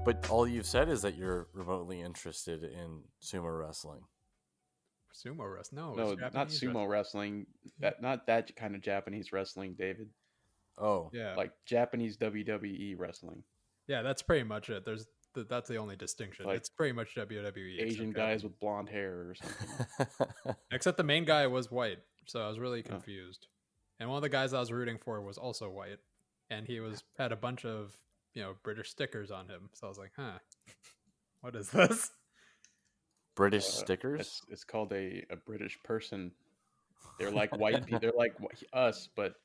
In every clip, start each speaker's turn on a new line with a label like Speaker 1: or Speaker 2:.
Speaker 1: But all you've said is that you're remotely interested in sumo wrestling.
Speaker 2: Sumo wrestling? No,
Speaker 3: No,
Speaker 2: it's
Speaker 3: not
Speaker 2: Japanese
Speaker 3: sumo wrestling. Not that kind of Japanese wrestling, David.
Speaker 1: Oh,
Speaker 2: Yeah,
Speaker 3: Like Japanese WWE wrestling.
Speaker 2: yeah, that's pretty much it. That's the only distinction.
Speaker 3: Like
Speaker 2: it's pretty much WWE,
Speaker 3: Asian
Speaker 2: except
Speaker 3: guys with blonde hair or something.
Speaker 2: except the main guy was white, so I was really
Speaker 3: Oh.
Speaker 2: confused. And one of the guys I was rooting for was also white, and he had a bunch of British stickers on him. So I was like, huh, what is this?
Speaker 1: British stickers?
Speaker 3: It's called a British person. They're like white people. They're like us, but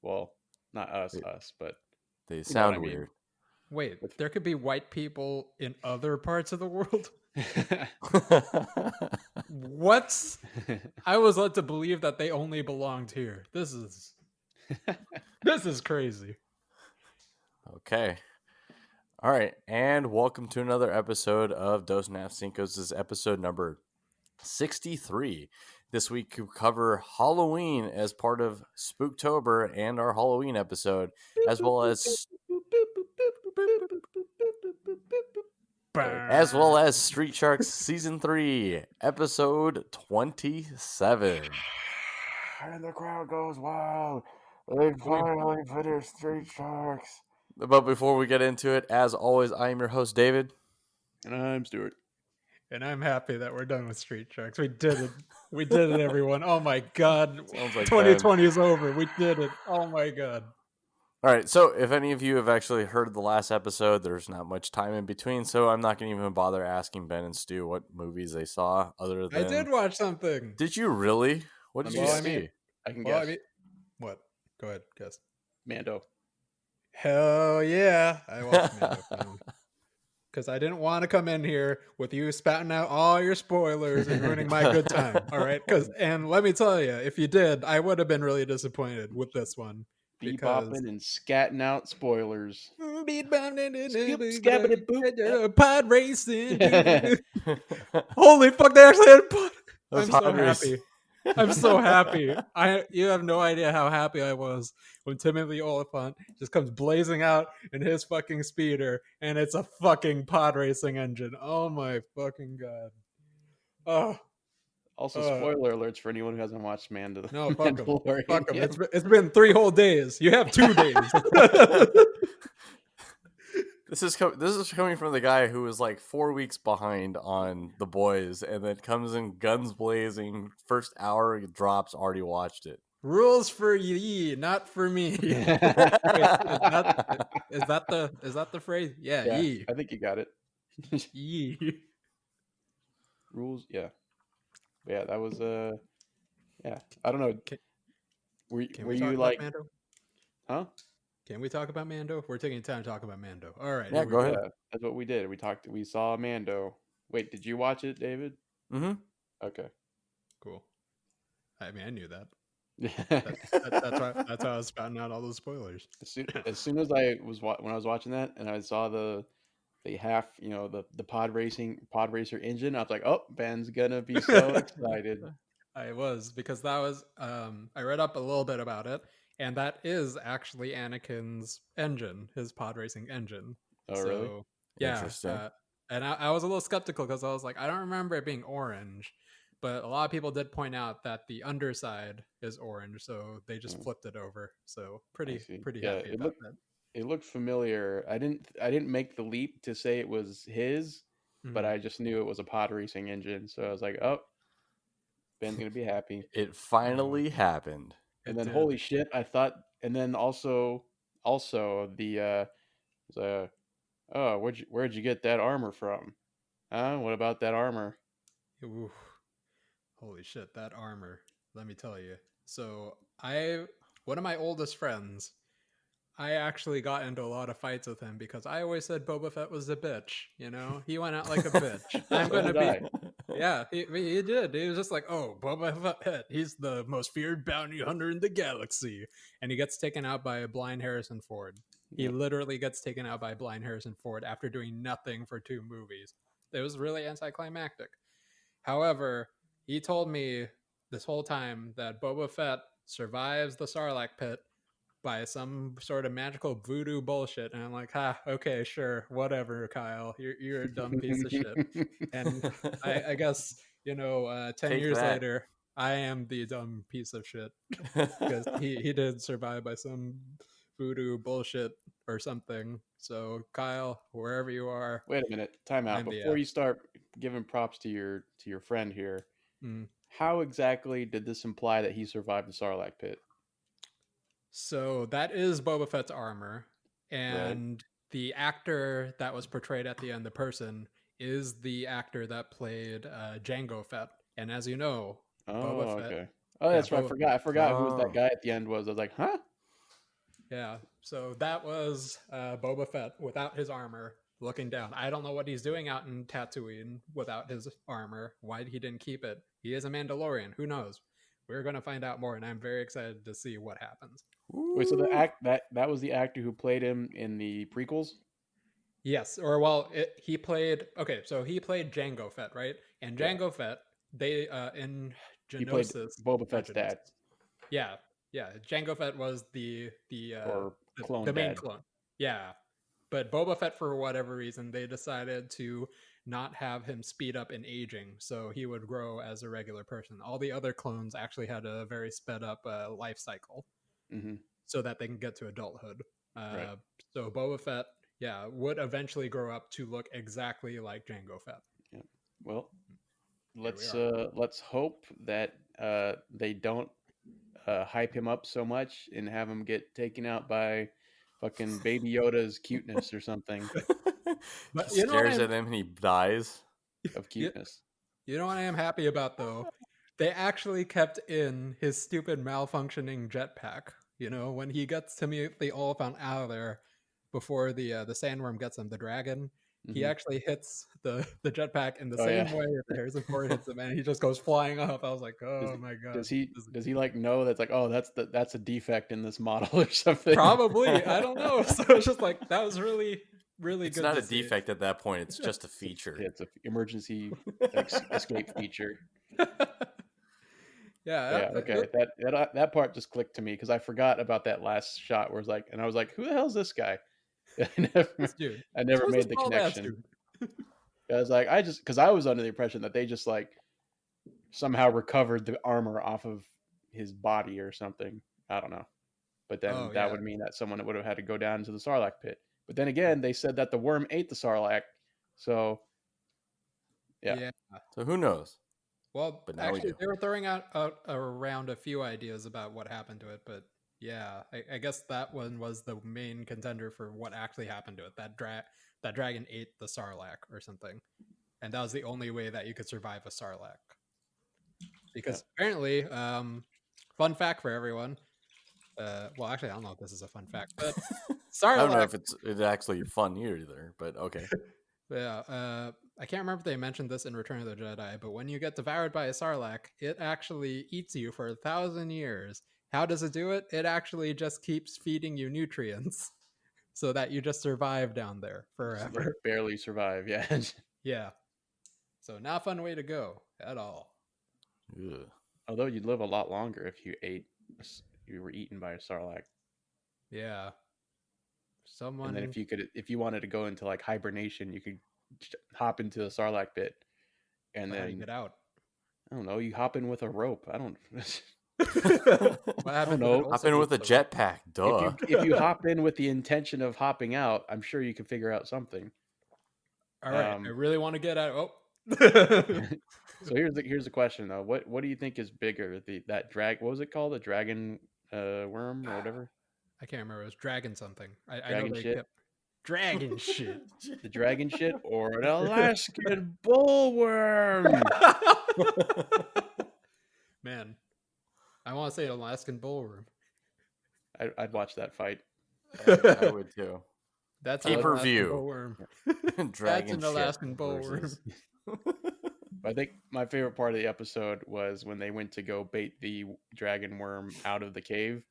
Speaker 3: well, not us, but
Speaker 1: They
Speaker 3: you know what
Speaker 1: sound
Speaker 3: I mean.
Speaker 1: weird.
Speaker 2: Wait, there could be white people in other parts of the world? What? I was led to believe that they only belonged here. This is crazy.
Speaker 1: Okay. All right. And welcome to another episode of Dos Naf Cincos. This is episode number 63. This week we cover Halloween as part of Spooktober and our Halloween episode, as well as Street Sharks Season 3, Episode 27.
Speaker 3: And the crowd goes wild. They finally finished Street Sharks.
Speaker 1: But before we get into it, as always, I am your host, David.
Speaker 3: And I'm Stuart.
Speaker 2: And I'm happy that we're done with Street Sharks. We did it. We did it, everyone. Oh my God.
Speaker 1: Sounds like
Speaker 2: 2020 is over. We did it. Oh my God.
Speaker 1: All right, so if any of you have actually heard the last episode, there's not much time in between, so I'm not going to even bother asking Ben and Stu what movies they saw other than...
Speaker 2: I did watch something.
Speaker 1: Did you really? What did you see?
Speaker 3: I can guess.
Speaker 2: What? Go ahead, guess.
Speaker 3: Mando.
Speaker 2: Hell yeah. I watched Mando. Because I didn't want to come in here with you spouting out all your spoilers and ruining my good time. All right? And let me tell you, if you did, I would have been really disappointed with this one.
Speaker 3: Bebopping and scatting out spoilers.
Speaker 2: Pod racing. Holy fuck, they actually had pod. I'm so happy. I'm so happy. You have no idea how happy I was when Timothy Oliphant just comes blazing out in his fucking speeder and it's a fucking pod racing engine. Oh my fucking God. Oh.
Speaker 3: Also, spoiler alerts for anyone who hasn't watched Mando.
Speaker 2: No, fuck him. Fuck him. It's been 3 whole days. You have 2 days.
Speaker 1: This is coming from the guy who was like 4 weeks behind on The Boys, and then comes in guns blazing. First hour it drops, already watched it.
Speaker 2: Rules for ye, not for me. Wait, is that the phrase? Yeah, ye.
Speaker 3: I think you got it.
Speaker 2: Ye.
Speaker 3: Rules, yeah. Yeah, that was yeah. I don't know. Were you like
Speaker 2: Mando?
Speaker 3: Huh?
Speaker 2: Can we talk about Mando? We're taking time to talk about Mando. All right.
Speaker 1: Yeah, go ahead.
Speaker 3: Yeah, that's what we did. We saw Mando. Wait, did you watch it, David?
Speaker 1: Mm-hmm.
Speaker 3: Okay.
Speaker 2: Cool. I mean, I knew that. That's why I was spouting out all those spoilers.
Speaker 3: As soon as when I was watching that and I saw the half, the pod racer engine, I was like, oh, Ben's gonna be so excited.
Speaker 2: I was, because that was I read up a little bit about it, and that is actually Anakin's engine, his pod racing engine.
Speaker 3: Oh, so, really?
Speaker 2: Yeah.
Speaker 1: Interesting.
Speaker 2: And I was a little skeptical because I was like, I don't remember it being orange, but a lot of people did point out that the underside is orange, so they just flipped it over. So pretty happy about that.
Speaker 3: It looked familiar. I didn't make the leap to say it was his, but I just knew it was a pod racing engine. So I was like, oh, Ben's gonna be happy.
Speaker 1: It finally happened.
Speaker 3: And then holy shit, I thought. And then also the oh, where'd you get that armor from? Huh? What about that armor?
Speaker 2: Ooh. Holy shit, that armor. Let me tell you. So one of my oldest friends, I actually got into a lot of fights with him because I always said Boba Fett was a bitch. He went out like a bitch. I'm gonna be. Yeah, he did. He was just like, oh, Boba Fett, he's the most feared bounty hunter in the galaxy, and he gets taken out by a blind Harrison Ford. He literally gets taken out by blind Harrison Ford after doing nothing for 2 movies. It was really anticlimactic. However, he told me this whole time that Boba Fett survives the Sarlacc pit by some sort of magical voodoo bullshit. And I'm like, okay, sure, whatever, Kyle. You're a dumb piece of shit. And I guess, 10
Speaker 1: Take
Speaker 2: years
Speaker 1: that.
Speaker 2: later, I am the dumb piece of shit because he did survive by some voodoo bullshit or something. So Kyle, wherever you are,
Speaker 3: Wait a minute, time out.
Speaker 2: I'm the
Speaker 3: Before you start giving props to your friend here,
Speaker 2: Mm.
Speaker 3: how exactly did this imply that he survived the Sarlacc pit?
Speaker 2: So that is Boba Fett's armor,
Speaker 3: Right.
Speaker 2: and the actor that was portrayed at the end, the person, is the actor that played Jango Fett. And as you know,
Speaker 3: Oh,
Speaker 2: Boba Fett,
Speaker 3: okay. Oh,
Speaker 2: yeah,
Speaker 3: that's right. I forgot who that
Speaker 1: Oh.
Speaker 3: guy at the end was. I was like, huh?
Speaker 2: yeah. So that was Boba Fett without his armor, looking down. I don't know what he's doing out in Tatooine without his armor. Why he didn't keep it? He is a Mandalorian. Who knows? We're going to find out more, and I'm very excited to see what happens.
Speaker 3: Wait, so the
Speaker 1: Ooh.
Speaker 3: act that was the actor who played him in the prequels?
Speaker 2: Yes, or well, he played. Okay, so he played Jango Fett, right? And
Speaker 3: Yeah.
Speaker 2: Jango Fett, they in
Speaker 3: He played
Speaker 2: Geonosis,
Speaker 3: Boba
Speaker 2: not
Speaker 3: Fett's dad
Speaker 2: Geonosis. Yeah, yeah. Jango Fett was
Speaker 3: or clone
Speaker 2: the main
Speaker 3: dad.
Speaker 2: clone. Yeah, but Boba Fett, for whatever reason, they decided to not have him speed up in aging, so he would grow as a regular person. All the other clones actually had a very sped up life cycle,
Speaker 3: Hmm.
Speaker 2: so that they can get to adulthood.
Speaker 3: Right.
Speaker 2: So Boba Fett, yeah, would eventually grow up to look exactly like Jango Fett.
Speaker 3: Yeah. Well,
Speaker 2: Here we are.
Speaker 3: let's hope that they don't hype him up so much and have him get taken out by fucking Baby Yoda's cuteness or something
Speaker 2: But
Speaker 1: He stares at him and he dies.
Speaker 3: of
Speaker 2: you,
Speaker 3: cuteness.
Speaker 2: you know what I am happy about though? They actually kept in his stupid malfunctioning jetpack. When he gets to meet the Oliphant out of there before the sandworm gets him, the dragon, he
Speaker 3: Hmm.
Speaker 2: actually hits the jetpack in the
Speaker 3: Oh yeah.
Speaker 2: same way that Harrison Ford hits him, and he just goes flying off. I was like,
Speaker 3: Does
Speaker 2: oh
Speaker 3: he,
Speaker 2: my god.
Speaker 3: does he
Speaker 2: This is
Speaker 3: does he like know that's like, oh, that's a defect in this model or something?
Speaker 2: Probably. I don't know. So it's just like that was really, really
Speaker 1: It's
Speaker 2: good
Speaker 1: not
Speaker 2: to
Speaker 1: a
Speaker 2: see.
Speaker 1: defect at that point. It's just a feature.
Speaker 3: It's an emergency escape feature.
Speaker 2: Yeah.
Speaker 3: Yeah, okay. That part just clicked to me because I forgot about that last shot where it's like, and I was like, who the hell's this guy? I
Speaker 2: This dude.
Speaker 3: never
Speaker 2: Who's this
Speaker 3: made the
Speaker 2: bald ass
Speaker 3: connection.
Speaker 2: dude?
Speaker 3: I was like, because I was under the impression that they just like somehow recovered the armor off of his body or something. I don't know. But then
Speaker 2: Oh
Speaker 3: that
Speaker 2: yeah.
Speaker 3: would mean that someone would have had to go down into the Sarlacc pit. But then again, they said that the worm ate the Sarlacc. So, yeah.
Speaker 2: Yeah.
Speaker 1: So who knows?
Speaker 2: Well,
Speaker 1: But now we
Speaker 2: actually,
Speaker 1: do.
Speaker 2: they were throwing out around a few ideas about what happened to it, but yeah, I guess that one was the main contender for what actually happened to it. That dragon ate the Sarlacc or something, and that was the only way that you could survive a Sarlacc.
Speaker 3: Yeah.
Speaker 2: Because apparently, fun fact for everyone. Well, actually, I don't know if this is a fun fact, but
Speaker 1: I don't know
Speaker 2: Sarlacc.
Speaker 1: if it's actually fun either, but okay.
Speaker 2: Yeah, I can't remember if they mentioned this in Return of the Jedi, but when you get devoured by a Sarlacc, it actually eats you for 1,000 years. How does it do it? It actually just keeps feeding you nutrients so that you just survive down there
Speaker 3: Just like
Speaker 2: forever.
Speaker 3: barely survive. Yeah.
Speaker 2: Yeah. So not a fun way to go at all.
Speaker 1: Ugh.
Speaker 3: Although you'd live a lot longer if you were eaten by a Sarlacc.
Speaker 2: Yeah.
Speaker 3: And then
Speaker 2: Someone
Speaker 3: if you wanted to go into like hibernation, you could hop into the Sarlacc pit, and
Speaker 2: but how do you
Speaker 3: then
Speaker 2: get out?
Speaker 3: I don't know, you hop in with a rope. I don't.
Speaker 2: What
Speaker 3: I don't
Speaker 2: happens if it
Speaker 3: know.
Speaker 2: also
Speaker 1: Hop in with
Speaker 2: eats
Speaker 1: a
Speaker 2: the rope?
Speaker 1: jetpack,
Speaker 3: If
Speaker 1: duh.
Speaker 3: you hop in with the intention of hopping out, I'm sure you can figure out something.
Speaker 2: All right, I really want to get out. Oh.
Speaker 3: So here's the question though. What do you think is bigger? That drag what was it called? The dragon worm or whatever?
Speaker 2: I can't remember. It was dragon something. I know
Speaker 3: Dragon
Speaker 2: they
Speaker 3: shit?
Speaker 2: kept dragon shit.
Speaker 3: The dragon shit or an Alaskan bullworm?
Speaker 2: Man, I want to say Alaskan bullworm.
Speaker 3: I'd watch that fight.
Speaker 1: I would too.
Speaker 2: That's
Speaker 1: Pay
Speaker 2: an
Speaker 1: per
Speaker 2: Alaskan
Speaker 1: view.
Speaker 2: bullworm. That's
Speaker 1: Dragon
Speaker 2: an
Speaker 1: shit
Speaker 2: Alaskan bullworm.
Speaker 1: versus.
Speaker 3: I think my favorite part of the episode was when they went to go bait the dragon worm out of the cave,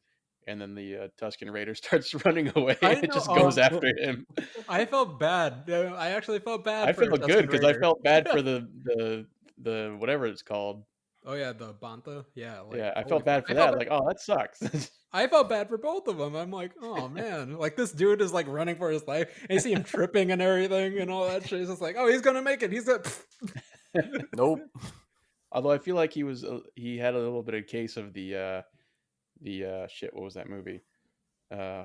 Speaker 3: and then the Tusken Raider starts running away.
Speaker 2: I
Speaker 3: And it
Speaker 2: know,
Speaker 3: just goes after him.
Speaker 2: I felt bad. I actually felt bad
Speaker 3: I
Speaker 2: for
Speaker 3: felt good
Speaker 2: Tusken
Speaker 3: because I
Speaker 2: Raider.
Speaker 3: felt bad for the whatever it's called.
Speaker 2: Oh yeah, the Bantha. Yeah, like
Speaker 3: Yeah, I
Speaker 2: holy
Speaker 3: felt bad
Speaker 2: fuck.
Speaker 3: for that. Like, oh, that sucks.
Speaker 2: I felt bad for both of them. I'm like, oh man, like this dude is like running for his life, and you see him tripping and everything and all that shit. It's just like, oh, he's gonna make it. He's gonna.
Speaker 1: Nope.
Speaker 3: Although I feel like he had a little bit of case of shit. What was that movie? Uh,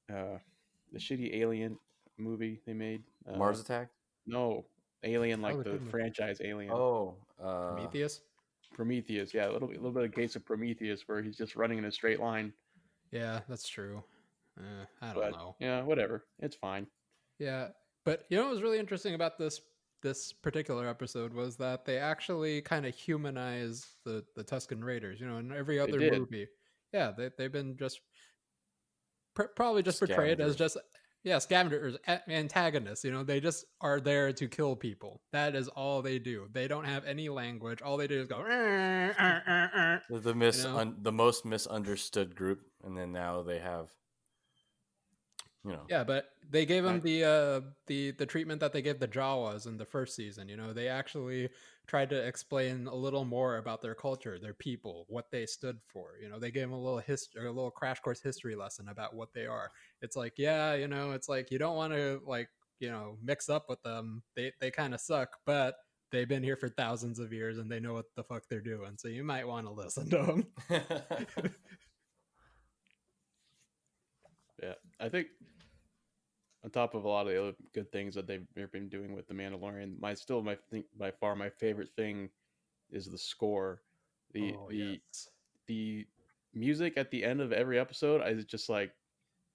Speaker 3: the shitty Alien movie they made.
Speaker 1: Mars Attack.
Speaker 3: No, Alien,
Speaker 2: That
Speaker 3: like
Speaker 2: was a
Speaker 3: the
Speaker 2: good movie.
Speaker 3: franchise Alien.
Speaker 1: Oh,
Speaker 2: Prometheus.
Speaker 3: Prometheus. Yeah, a little bit of case of Prometheus where he's just running in a straight line.
Speaker 2: Yeah, that's true. I don't
Speaker 3: But
Speaker 2: know.
Speaker 3: yeah, whatever. It's fine.
Speaker 2: Yeah, but you know what was really interesting about this particular episode was that they actually kind of humanize the Tusken Raiders. You know, in every
Speaker 3: They
Speaker 2: other
Speaker 3: did.
Speaker 2: movie, yeah, they've been just probably just portrayed as
Speaker 1: scavengers.
Speaker 2: just scavengers, antagonists. You know, they just are there to kill people. That is all they do. They don't have any language. All they do is go. You know,
Speaker 1: The most misunderstood group, and then now they have, you know,
Speaker 2: yeah, but they gave them
Speaker 3: I,
Speaker 2: the treatment that they gave the Jawas in the first season. You know, they actually tried to explain a little more about their culture, their people, what they stood for. You know, they gave them a little history, a little crash course history lesson about what they are. It's like, yeah, you know, it's like you don't want to like mix up with them. They kind of suck, but they've been here for thousands of years and they know what the fuck they're doing. So you might want to listen to them.
Speaker 3: yeah, I think on top of a lot of the other good things that they've been doing with the Mandalorian, by far my favorite thing is the score. The
Speaker 2: Oh
Speaker 3: the
Speaker 2: yes.
Speaker 3: the music at the end of every episode is just like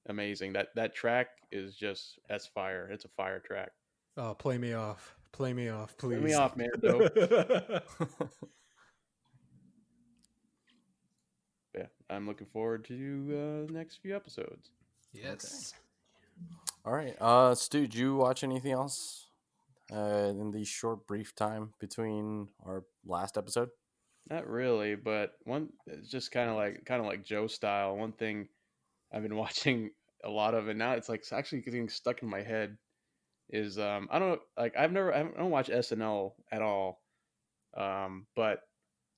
Speaker 3: amazing. That track is just that's fire. It's a fire track.
Speaker 2: Oh, play me off. Play me off,
Speaker 3: Let me
Speaker 2: please.
Speaker 3: off, Mando. Yeah, I'm looking forward to the next few episodes.
Speaker 2: Yes.
Speaker 1: All right. Stu, did you watch anything else in the short, brief time between our last episode?
Speaker 3: Not really, but one it's just kind of like Joe style. One thing I've been watching a lot of, and now it's like actually getting stuck in my head is I don't know, like I don't watch SNL at all, but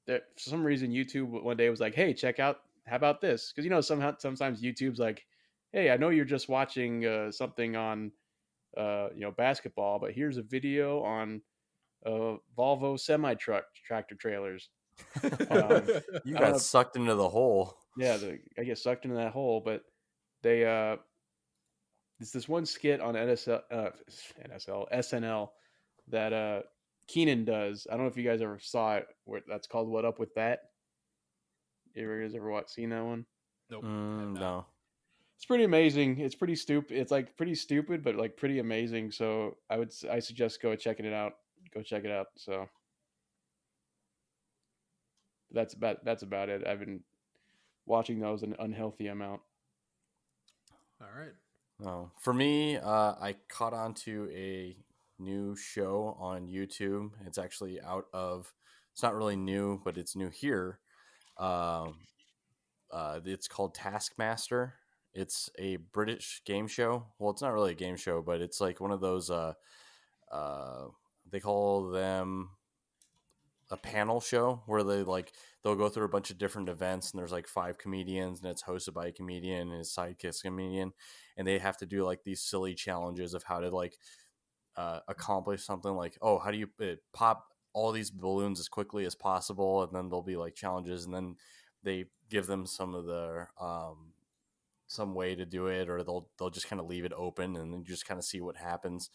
Speaker 3: for some reason YouTube one day was like, hey, check out how about this? Because sometimes YouTube's like, hey, I know you're just watching something on basketball, but here's a video on Volvo semi tractor trailers.
Speaker 1: You
Speaker 3: I don't
Speaker 1: got
Speaker 3: know.
Speaker 1: sucked into the hole.
Speaker 3: Yeah, I get sucked into that hole, but they it's this one skit on SNL that Keenan does. I don't know if you guys ever saw it. That's called "What Up with That." You guys ever seen that one?
Speaker 2: Nope, I have not.
Speaker 1: No.
Speaker 3: It's pretty amazing. It's pretty stupid. It's like pretty stupid, but like pretty amazing. So I suggest go checking it out. Go check it out. So that's about it. I've been watching those an unhealthy amount.
Speaker 2: All right.
Speaker 1: No. For me, I caught on to a new show on YouTube. It's actually it's not really new, but it's new here. Um, it's called Taskmaster. It's a British game show. Well, it's not really a game show, but it's like one of those. Uh, they call them a panel show where they'll go through a bunch of different events, and there's like 5 comedians, and it's hosted by a comedian and his sidekick's comedian, and they have to do like these silly challenges of how to like accomplish something like, oh, how do you pop all these balloons as quickly as possible, and then there'll be like challenges, and then they give them some way to do it, or they'll just kind of leave it open and then you just kind of see what happens.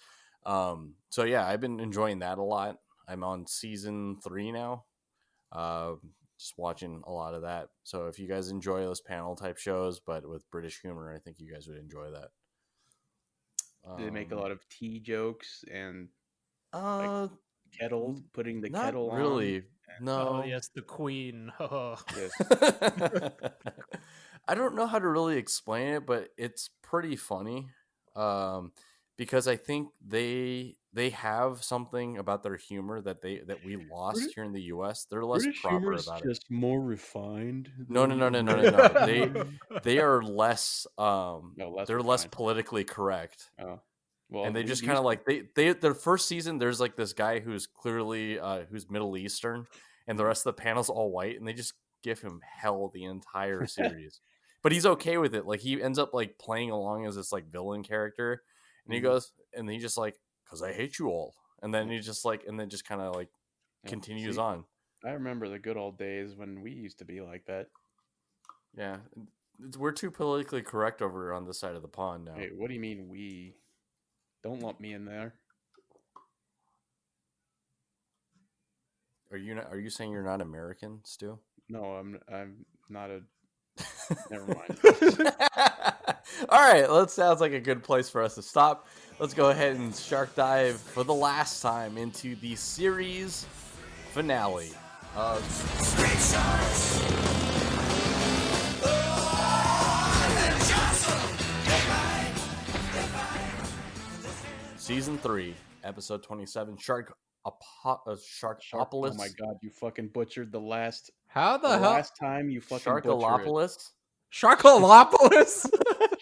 Speaker 1: So yeah, I've been enjoying that a lot. I'm on season 3 now. uh, just watching a lot of that. So if you guys enjoy those panel type shows but with British humor, I think you guys would enjoy that.
Speaker 3: They make a lot of tea jokes and like
Speaker 1: uh
Speaker 3: putting the
Speaker 1: Not
Speaker 3: kettle on.
Speaker 1: really.
Speaker 2: Oh
Speaker 1: No.
Speaker 2: yes, the queen. Oh.
Speaker 3: Yes.
Speaker 1: I don't know how to really explain it, but it's pretty funny. Um, because I think they have something about their humor that we lost here in the US. They're less
Speaker 3: British humor
Speaker 1: proper
Speaker 3: is
Speaker 1: about it.
Speaker 3: just more refined
Speaker 1: No, no,
Speaker 3: than
Speaker 1: no, no, no, no, no.
Speaker 3: American
Speaker 1: They
Speaker 3: humor.
Speaker 1: they are less
Speaker 3: No, less
Speaker 1: they're less
Speaker 3: refined.
Speaker 1: politically correct.
Speaker 3: Oh, well,
Speaker 1: And they
Speaker 3: we
Speaker 1: just kind
Speaker 3: these
Speaker 1: of like they their first season there's like this guy who's clearly who's Middle Eastern, and the rest of the panel's all white, and they just give him hell the entire series. but he's okay with it. Like he ends up like playing along as this like villain character, and he
Speaker 3: Mhm.
Speaker 1: goes, and he just like, because I hate you all, and then he just like, and then just kind of like
Speaker 3: Yep.
Speaker 1: continues
Speaker 3: See,
Speaker 1: on.
Speaker 3: I remember the good old days when we used to be like that.
Speaker 1: Yeah, we're too politically correct over on this side of the pond now.
Speaker 3: Hey, what do you mean we? Don't lump me in there.
Speaker 1: Are you not, are you saying you're not American, Stu?
Speaker 3: No, I'm not a. Never mind.
Speaker 1: All right, well, that sounds like a good place for us to stop. Let's go ahead and shark dive for the last time into the series finale of season 3, episode 27,
Speaker 3: Shark. Oh my
Speaker 1: Shark-apolypse.
Speaker 3: god, you fucking butchered the last.
Speaker 2: How
Speaker 3: The
Speaker 2: the hell?
Speaker 3: last time you fucking butcher it.
Speaker 1: Shark-alopolis.
Speaker 2: Sharkalopolis?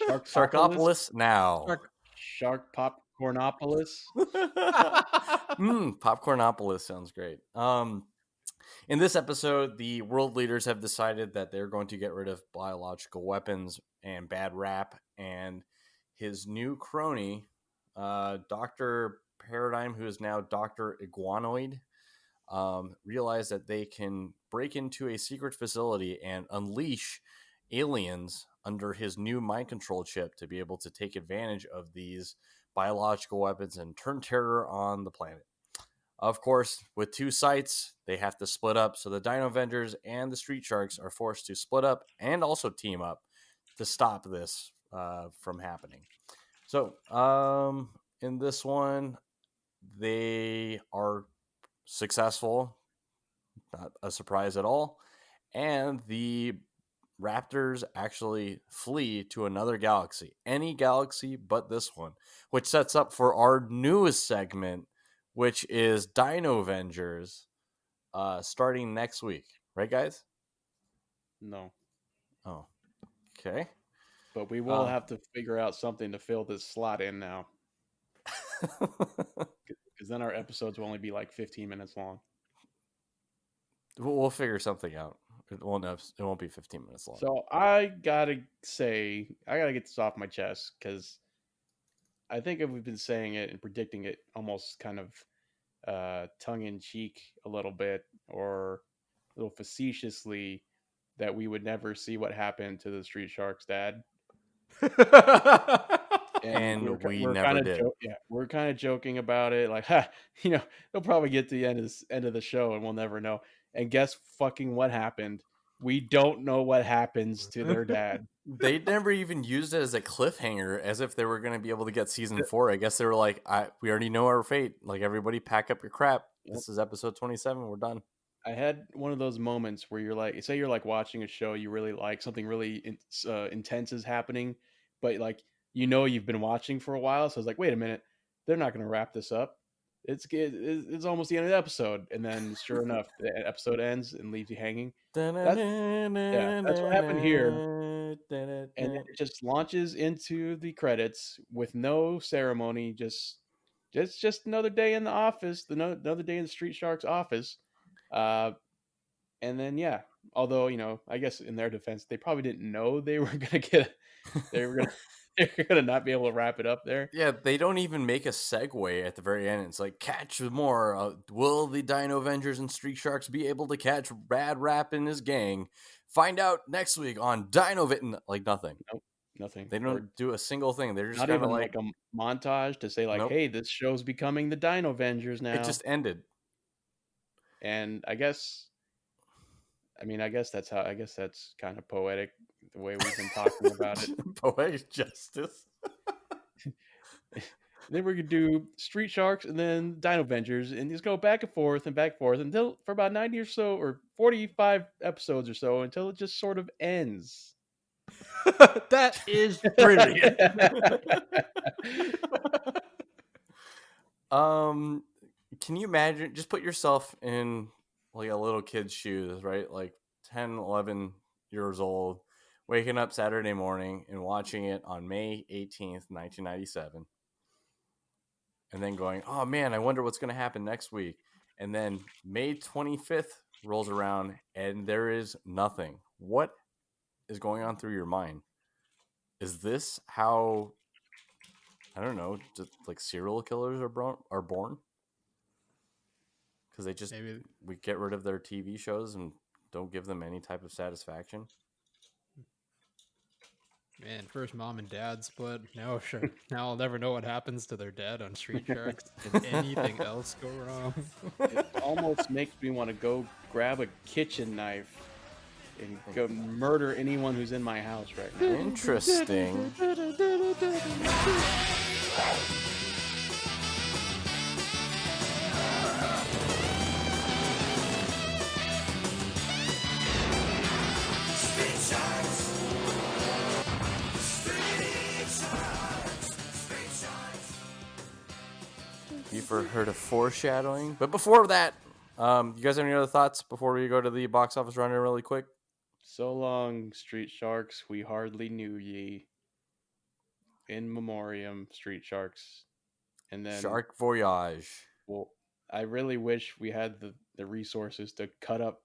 Speaker 3: Sharkopolis.
Speaker 1: Sharkopolis now.
Speaker 2: Shark.
Speaker 3: Shark Popcornopolis.
Speaker 1: Popcornopolis sounds great. In this episode, the world leaders have decided that they're going to get rid of biological weapons and bad rap, and his new crony, Dr. Paradigm, who is now Dr. Iguanoid, realize that they can break into a secret facility and unleash aliens under his new mind control chip to be able to take advantage of these biological weapons and turn terror on the planet. Of course, with two sites, they have to split up. So the Dino Avengers and the Street Sharks are forced to split up and also team up to stop this from happening. So in this one, they are successful, not a surprise at all. And the Raptors actually flee to another galaxy, any galaxy but this one, which sets up for our newest segment, which is Dino Avengers, starting next week. Right, guys?
Speaker 3: No.
Speaker 1: Oh, okay.
Speaker 3: But we will have to figure out something to fill this slot in now. Because then our episodes will only be like 15 minutes long.
Speaker 1: We'll figure something out. It won't be 15 minutes long.
Speaker 3: So I gotta get this off my chest because I think if we've been saying it and predicting it almost kind of tongue in cheek a little bit or a little facetiously that we would never see what happened to the Street Sharks' dad. And
Speaker 1: we
Speaker 3: we're
Speaker 1: never
Speaker 3: kind of
Speaker 1: did.
Speaker 3: we're kind of joking about it, like, ha, they'll probably get to the end of the show and we'll never know. And guess fucking what happened? We don't know what happens to their dad.
Speaker 1: They never even used it as a cliffhanger, as if they were going to be able to get season 4. I guess they were like, we already know our fate. Like, everybody pack up your crap.
Speaker 3: Yep.
Speaker 1: This is episode 27. We're done.
Speaker 3: I had one of those moments where you're like, say you're like watching a show you really like, something really intense is happening, but like you've been watching for a while, so it's like, wait a minute, they're not going to wrap this up. It's almost the end of the episode, and then sure enough, the episode ends and leaves you hanging. That's what happened here, and then it just launches into the credits with no ceremony. Just another day in the office, another day in the Street Sharks office. And then although I guess in their defense, they probably didn't know they were they were gonna they were gonna not be able to wrap it up there.
Speaker 1: Yeah, they don't even make a segue at the very end. It's like, catch more. Will the Dino Avengers and Street Sharks be able to catch Bad Rap and his gang? Find out next week on Dino Like, nothing.
Speaker 3: Nope, nothing.
Speaker 1: They don't do a single thing. They're just
Speaker 3: Not
Speaker 1: kind of
Speaker 3: even
Speaker 1: like
Speaker 3: a montage to say like,
Speaker 1: nope.
Speaker 3: hey, this show's becoming the Dino Avengers now.
Speaker 1: It just ended.
Speaker 3: And I guess that's kind of poetic the way we've been talking about it.
Speaker 1: Poetic justice.
Speaker 3: Then we're gonna do Street Sharks and then Dino Avengers and just go back and forth until for about 90 or so or 45 episodes or so until it just sort of ends.
Speaker 2: That is brilliant.
Speaker 1: Can you imagine? Just put yourself in like a little kid's shoes, right? Like 10, 11 years old, waking up Saturday morning and watching it on May 18th, 1997. And then going, oh man, I wonder what's going to happen next week. And then May 25th rolls around and there is nothing. What is going on through your mind? Is this how, I don't know, just like serial killers are born? Because
Speaker 2: Maybe,
Speaker 1: we get rid of their TV shows and don't give them any type of satisfaction.
Speaker 2: man, first mom and dad split. Now, sure. Now I'll never know what happens to their dad on Street Sharks. Did anything else go wrong?
Speaker 3: It almost makes me want to go grab a kitchen knife and go murder anyone who's in my house right now.
Speaker 1: Interesting. You've heard of foreshadowing, but before that, you guys have any other thoughts before we go to the box office runner really quick?
Speaker 3: So long, Street Sharks, we hardly knew ye. In memoriam, Street Sharks. And then,
Speaker 1: Shark Voyage.
Speaker 3: well, I really wish we had the resources to cut up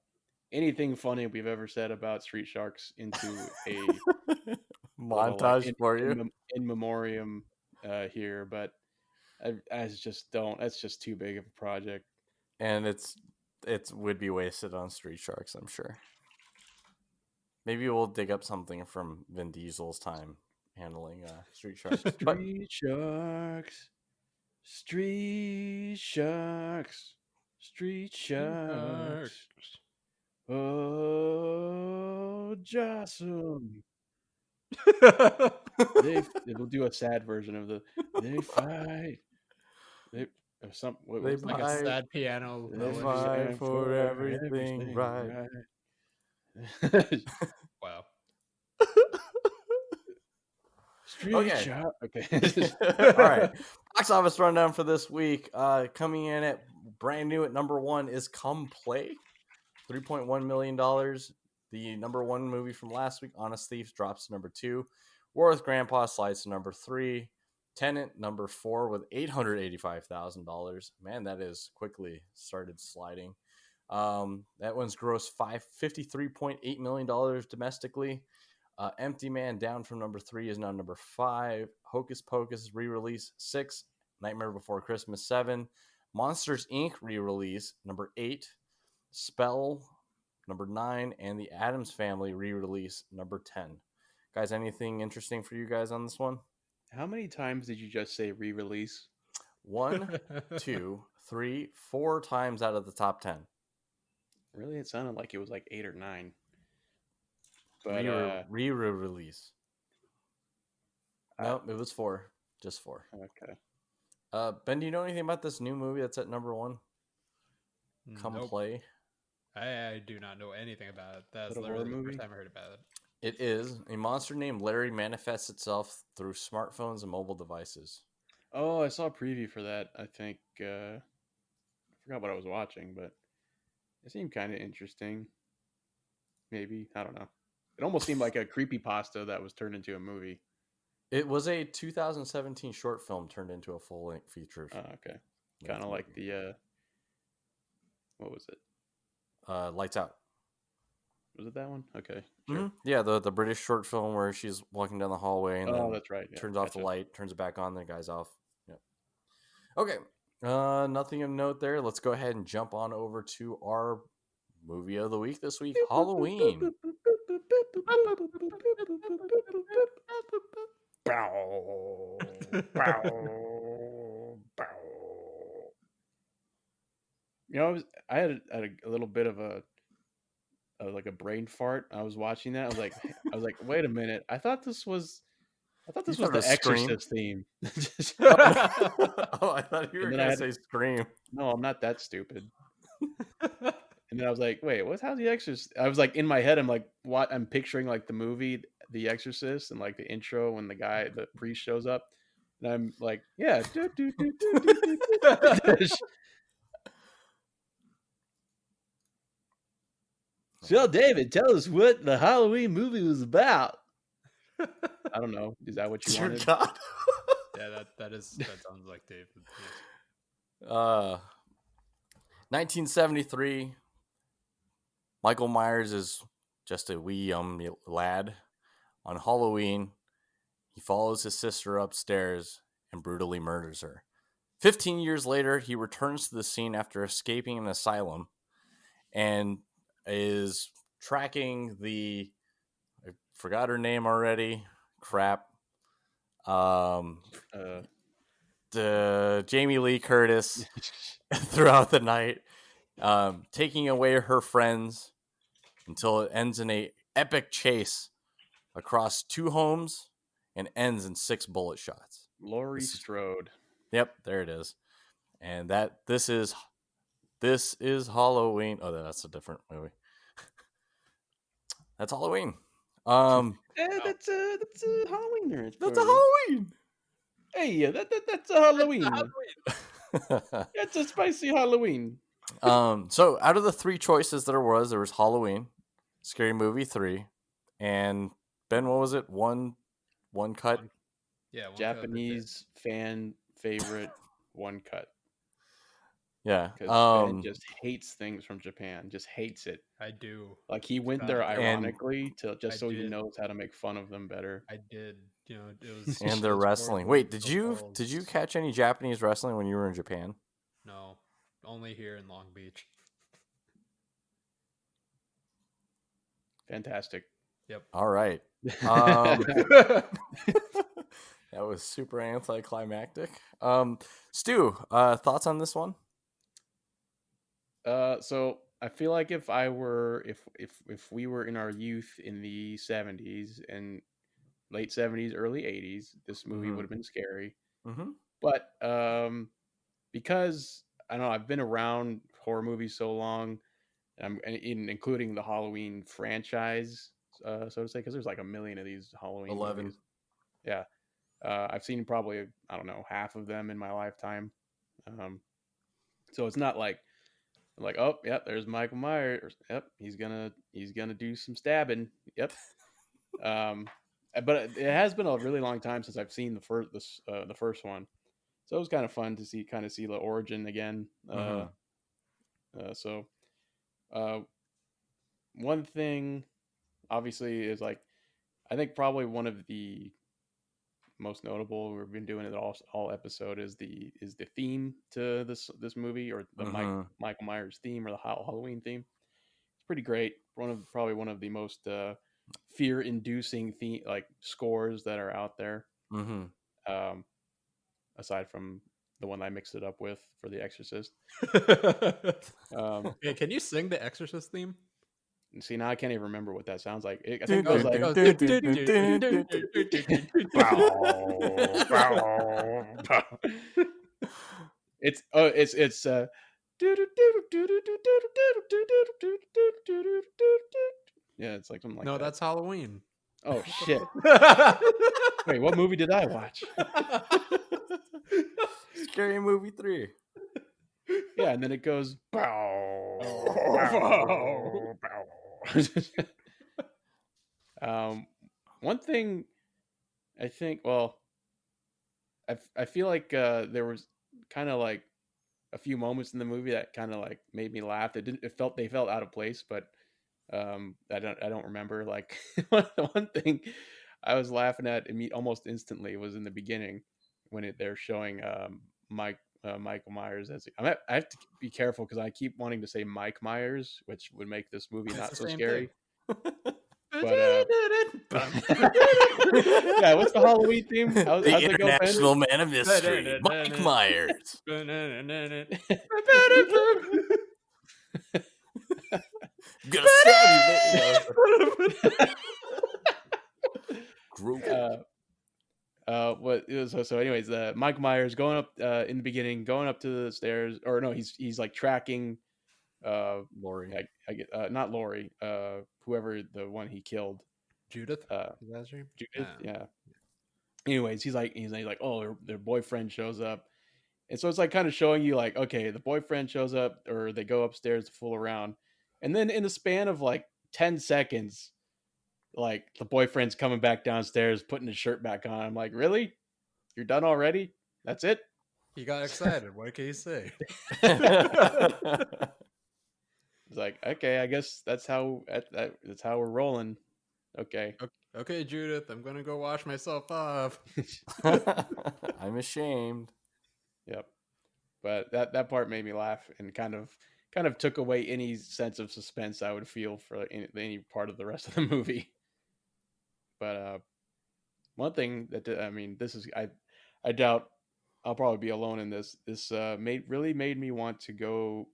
Speaker 3: anything funny we've ever said about Street Sharks into a little like
Speaker 1: Montage for you.
Speaker 3: in memoriam here, but I just don't. That's just too big of a project.
Speaker 1: And it would be wasted on Street Sharks, I'm sure. Maybe we'll dig up something from Vin Diesel's time handling Street Sharks. But
Speaker 3: Street Sharks, Street Sharks, Street Sharks. Oh, Jocelyn. It'll do a sad version of they fight. They or some what
Speaker 1: They
Speaker 3: was
Speaker 2: Like
Speaker 3: that?
Speaker 2: a
Speaker 1: fight.
Speaker 2: sad piano
Speaker 3: They
Speaker 2: melody.
Speaker 1: fight for everything right.
Speaker 3: right.
Speaker 2: Wow.
Speaker 3: Street
Speaker 1: Okay.
Speaker 3: Shark. Okay.
Speaker 1: All right. Box office rundown for this week. Coming in at brand new at number 1 is Come Play. $3.1 million. The number 1 movie from last week, Honest Thief, drops to number 2. War with Grandpa slides to number 3. Tenant, number 4, with $885,000. Man, that is quickly started sliding. That one's grossed $53.8 million domestically. Empty Man, down from number 3, is now number 5. Hocus Pocus re-release 6. Nightmare Before Christmas 7. Monsters Inc. re-release number 8. Spell number 9, and the Addams Family re-release number 10. Guys, anything interesting for you guys on this one?
Speaker 3: How many times did you just say re-release?
Speaker 1: 1, 2, 3, 4 times out of the top 10.
Speaker 3: Really, it sounded like it was like 8 or 9. But
Speaker 1: Re-release. Nope, it was 4. Just 4.
Speaker 3: Okay.
Speaker 1: Ben, do you know anything about this new movie that's at number 1? Come
Speaker 2: Nope.
Speaker 1: Play.
Speaker 2: I do not know anything about it. That's
Speaker 3: Is it a
Speaker 2: literally
Speaker 3: horror
Speaker 2: the
Speaker 3: movie?
Speaker 2: first time I heard about it.
Speaker 1: It is. A monster named Larry manifests itself through smartphones and mobile devices.
Speaker 3: Oh, I saw a preview for that. I think I forgot what I was watching, but it seemed kind of interesting. Maybe, I don't know. It almost seemed like a creepypasta that was turned into a movie.
Speaker 1: It was a 2017 short film turned into a full-length feature.
Speaker 3: Okay. Kind of like the what was it?
Speaker 1: Lights Out.
Speaker 3: Was it that one? Okay. Sure.
Speaker 1: Mm-hmm. Yeah, the British short film where she's walking down the hallway and then
Speaker 3: that's right. Yeah,
Speaker 1: turns off the light, turns it back on, the guy's off. Yep. Okay. Nothing of note there. Let's go ahead and jump on over to our movie of the week this week, Halloween.
Speaker 3: Bow, bow, bow. You know, I had a little bit of a like a brain fart. I was watching that. I was like, wait a minute. I thought this was the Exorcist theme.
Speaker 1: Oh, I thought you were
Speaker 3: And then
Speaker 1: going to say Scream.
Speaker 3: No, I'm not that stupid. And then I was like, wait, how's the Exorcist? I was like, in my head, I'm like, what? I'm picturing like the movie, The Exorcist, and like the intro when the priest shows up. And I'm like, yeah. So, David, tell us what the Halloween movie was about. I don't know. Is that what you
Speaker 1: Dear
Speaker 3: wanted?
Speaker 1: God.
Speaker 2: Yeah, that sounds like David. Yes.
Speaker 1: 1973. Michael Myers is just a wee young lad. On Halloween, he follows his sister upstairs and brutally murders her. 15 years later, he returns to the scene after escaping an asylum and is tracking I forgot her name already. Crap.
Speaker 3: Uh,
Speaker 1: The Jamie Lee Curtis throughout the night, taking away her friends until it ends in a epic chase across 2 homes and ends in 6 bullet shots.
Speaker 3: Laurie Strode.
Speaker 1: Yep, there it is. And this is Halloween. Oh, that's a different movie. That's Halloween.
Speaker 3: That's a Halloween nerd.
Speaker 1: That's a Halloween.
Speaker 3: Hey, that's a Halloween. That's a spicy Halloween.
Speaker 1: So out of the 3 choices there was Halloween, Scary Movie 3, and Ben, what was it? One cut.
Speaker 2: Yeah, one
Speaker 3: Japanese fan favorite one cut.
Speaker 1: Yeah.
Speaker 3: Because Ben just hates things from Japan. Just hates it.
Speaker 2: I do.
Speaker 3: Like he went there ironically so he knows how to make fun of them better.
Speaker 2: I did. You know, it was
Speaker 1: and their wrestling. Wait, did you catch any Japanese wrestling when you were in Japan?
Speaker 2: No, only here in Long Beach.
Speaker 3: Fantastic.
Speaker 2: Yep.
Speaker 1: All right. That was super anticlimactic. Stu, thoughts on this one?
Speaker 3: So I feel like if we were in our youth in the 70s and late 70s, early 80s, this movie would have been scary.
Speaker 1: Mm-hmm.
Speaker 3: But because I don't know, I've been around horror movies so long, including the Halloween franchise, so to say, because there's like a million of these Halloween
Speaker 1: 11.
Speaker 3: movies. Yeah. I've seen probably, I don't know, half of them in my lifetime. So it's not like, oh, yep, there's Michael Myers. Yep, he's gonna do some stabbing. Yep. But it has been a really long time since I've seen the first one, so it was kind of fun to see the origin again. So one thing, obviously, is like I think probably one of the most notable we've been doing it all episode is the theme to this movie, or the Michael Myers theme, or the Halloween theme. It's pretty great. Probably one of the most fear-inducing scores that are out there. Aside from the one I mixed it up with for The Exorcist.
Speaker 2: Hey, can you sing the Exorcist theme?
Speaker 3: See, now I can't even remember what that sounds like. I think it goes like. It's yeah, it's like something like that.
Speaker 2: No, that's Halloween.
Speaker 3: Oh shit! Wait, what movie did I watch?
Speaker 1: Scary Movie 3.
Speaker 3: Yeah, and then it goes. One thing, I think. Well, I feel like there was kind of like a few moments in the movie that kind of like made me laugh. They felt out of place, but I don't remember. Like one thing I was laughing at almost instantly was in the beginning when they're showing Michael Myers as I have to be careful because I keep wanting to say Mike Myers, which would make this movie not so scary. But yeah, what's the Halloween theme?
Speaker 1: The International Man of Mystery, Mike Myers. Gonna stab you,
Speaker 3: so anyways, Mike Myers going up in the beginning, going up to the stairs, or no, he's like tracking
Speaker 1: Laurie.
Speaker 3: I get not Laurie, whoever the one he killed.
Speaker 2: Judith.
Speaker 3: Judith, yeah. Anyways, he's like, oh, their boyfriend shows up. And so it's like kind of showing you like, okay, the boyfriend shows up, or they go upstairs to fool around. And then in the span of like 10 seconds, like the boyfriend's coming back downstairs, putting his shirt back on. I'm like, really? You're done already? That's it?
Speaker 2: He got excited. What can you say?
Speaker 3: It's like, okay, I guess that's how that's how we're rolling. Okay.
Speaker 2: Okay, Judith, I'm gonna go wash myself off.
Speaker 1: I'm ashamed.
Speaker 3: Yep. But that part made me laugh and kind of took away any sense of suspense I would feel for any part of the rest of the movie. But one thing that I mean, this is I doubt I'll probably be alone in this. This made me want to go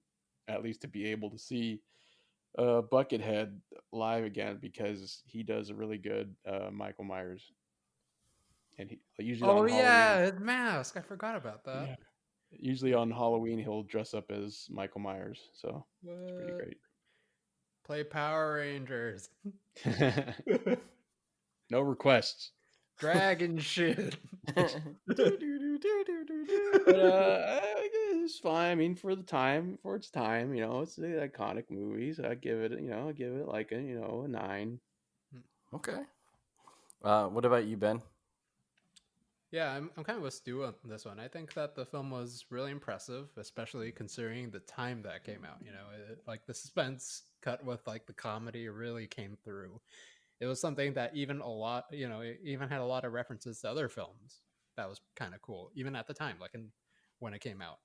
Speaker 3: at least to be able to see Buckethead live again because he does a really good Michael Myers, and he usually on
Speaker 2: Oh
Speaker 3: Halloween.
Speaker 2: yeah, his mask. I forgot about that.
Speaker 3: Yeah, usually on Halloween he'll dress up as Michael Myers, so it's pretty
Speaker 2: What?
Speaker 3: great.
Speaker 2: Play Power Rangers.
Speaker 3: No requests.
Speaker 2: Dragon shit.
Speaker 3: But it's fine. I mean, for its time, it's an iconic movie. So I give it like a 9.
Speaker 1: Okay. What about you, Ben?
Speaker 2: Yeah, I'm kind of with Stu on this one. I think that the film was really impressive, especially considering the time that came out. Like the suspense cut with like the comedy really came through. It was something that even it even had a lot of references to other films. That was kind of cool, even at the time, when it came out.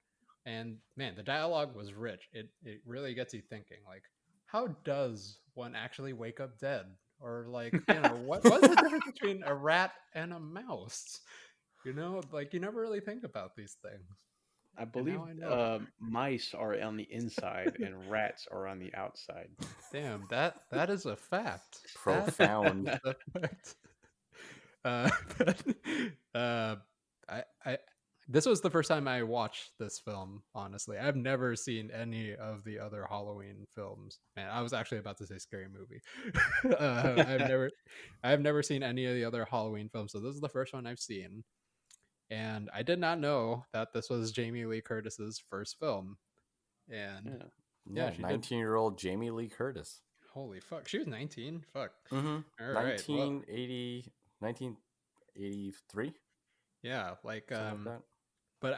Speaker 2: And man, the dialogue was rich. It really gets you thinking, like, how does one actually wake up dead? Or like, what's the difference between a rat and a mouse? Like you never really think about these things.
Speaker 3: I
Speaker 2: And
Speaker 3: believe
Speaker 2: now I know.
Speaker 3: mice are on the inside and rats are on the outside.
Speaker 2: Damn, that is a fact. That
Speaker 1: Profound.
Speaker 2: is a fact. Uh, but, uh, I this was the first time I watched this film. Honestly, I've never seen any of the other Halloween films. Man, I was actually about to say Scary Movie. I've never seen any of the other Halloween films, so this is the first one I've seen. And I did not know that this was Jamie Lee Curtis's first film. And
Speaker 3: Yeah.
Speaker 2: yeah,
Speaker 1: Yeah,
Speaker 2: she did.
Speaker 1: 19-year-old Jamie Lee Curtis.
Speaker 2: Holy fuck, she was 19. Fuck.
Speaker 1: Mm-hmm.
Speaker 2: All right. Well,
Speaker 1: 1983,
Speaker 2: yeah, like
Speaker 1: something like that.
Speaker 2: but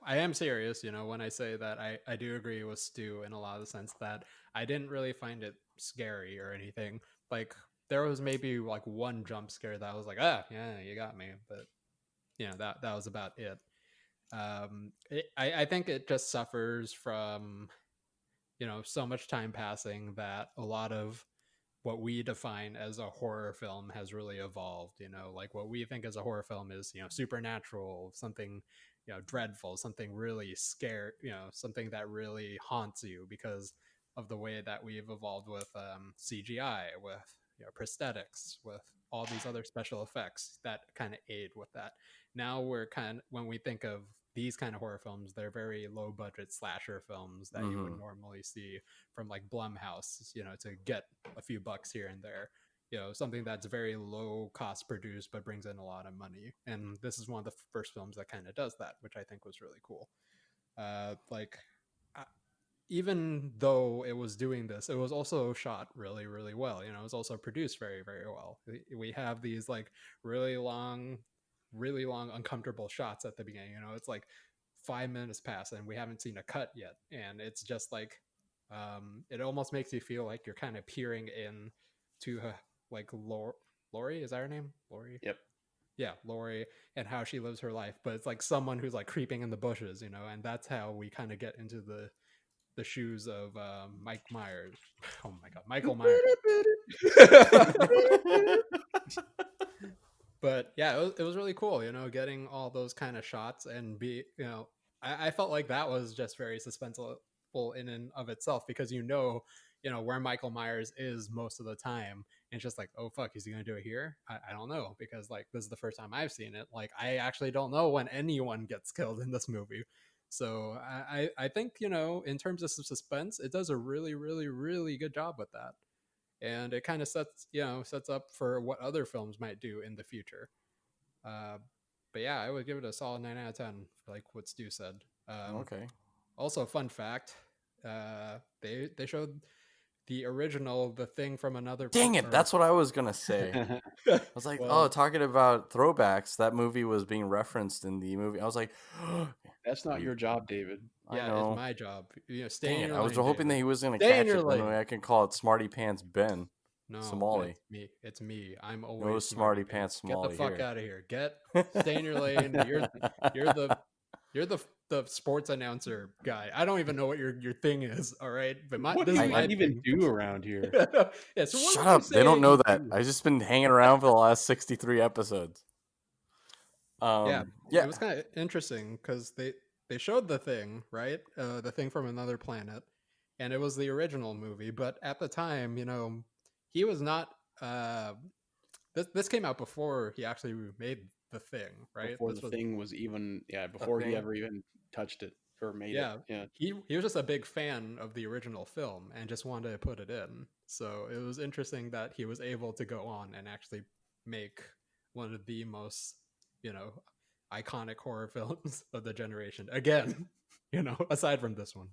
Speaker 2: I am serious, when I say that I do agree with Stu in a lot of the sense that I didn't really find it scary or anything. Like there was maybe like one jump scare that was like, yeah, you got me, but that was about it. I think it just suffers from so much time passing that a lot of what we define as a horror film has really evolved. Like what we think as a horror film is supernatural, something dreadful, something really scary, something that really haunts you because of the way that we've evolved with CGI, with prosthetics, with all these other special effects that kind of aid with that. Now we're when we think of these kind of horror films, they're very low budget slasher films that you would
Speaker 1: Mm-hmm.
Speaker 2: normally see from like Blumhouse, to get a few bucks here and there. Something that's very low cost produced but brings in a lot of money. And this is one of the first films that kind of does that, which I think was really cool. Like even though it was doing this, it was also shot really, really well. It was also produced very, very well. We have these like really long, really long, uncomfortable shots at the beginning. It's like 5 minutes pass and we haven't seen a cut yet, and it's just like, it almost makes you feel like you're kind of peering in to like Lori, is that her name? Lori?
Speaker 3: Yep.
Speaker 2: Yeah, Lori, and how she lives her life, but it's like someone who's like creeping in the bushes, and that's how we kind of get into the shoes of Mike Myers. Oh my god, Michael Myers. But yeah, it was really cool, getting all those kind of shots and I felt like that was just very suspenseful in and of itself because where Michael Myers is most of the time. And it's just like, oh fuck, is he gonna do it here? I don't know because like this is the first time I've seen it. Like I actually don't know when anyone gets killed in this movie. So I think in terms of suspense, it does a really really really good job with that, and it kind of sets up for what other films might do in the future. Uh, but yeah, I would give it a solid 9 out of 10, like what Stu said.
Speaker 1: Okay.
Speaker 2: Also, fun fact: they showed the original, The Thing from Another
Speaker 1: Dang it, that's what I was gonna say. I was like, oh,
Speaker 2: well,
Speaker 1: talking about throwbacks, that movie was being referenced in the movie. I was like,
Speaker 3: That's not your job, David.
Speaker 1: I
Speaker 2: yeah, it's
Speaker 1: know.
Speaker 2: my job. Stay
Speaker 1: Dang
Speaker 2: in
Speaker 1: it,
Speaker 2: your
Speaker 1: I was
Speaker 2: lane,
Speaker 1: hoping that
Speaker 2: David.
Speaker 1: he was gonna
Speaker 2: Stay in
Speaker 1: catch
Speaker 2: your
Speaker 1: it. Then
Speaker 2: lane.
Speaker 1: I can call it Smarty Pants Ben
Speaker 2: No,
Speaker 1: Somali.
Speaker 2: it's me. It's me. I'm
Speaker 1: No
Speaker 2: always Smarty
Speaker 1: Smarty Pants
Speaker 2: Pants. Get the
Speaker 1: Somali
Speaker 2: fuck
Speaker 1: here.
Speaker 2: out of here. Stay in your lane. You're the you're the sports announcer guy. I don't even know what your thing is. All right, but
Speaker 3: What do
Speaker 2: this is
Speaker 3: you
Speaker 2: my
Speaker 3: even
Speaker 2: thing.
Speaker 3: do around here?
Speaker 2: Yeah. So what
Speaker 1: Shut
Speaker 2: would you
Speaker 1: up! They don't
Speaker 2: say
Speaker 1: know
Speaker 2: you
Speaker 1: that.
Speaker 2: do?
Speaker 1: I just been hanging around for the last 63 episodes.
Speaker 2: Yeah,
Speaker 1: Yeah,
Speaker 2: it was kind of interesting because they showed The Thing, right? The Thing from Another Planet, and it was the original movie. But at the time, he was not. This came out before he actually made The Thing, right?
Speaker 3: Before
Speaker 2: This
Speaker 3: the
Speaker 2: was
Speaker 3: thing was even, yeah,
Speaker 1: a
Speaker 3: before he
Speaker 1: thing.
Speaker 3: ever even touched it or made it.
Speaker 2: yeah.
Speaker 3: Yeah.
Speaker 2: He was just a big fan of the original film and just wanted to put it in. So it was interesting that he was able to go on and actually make one of the most, you know, iconic horror films of the generation. Again, aside from this one.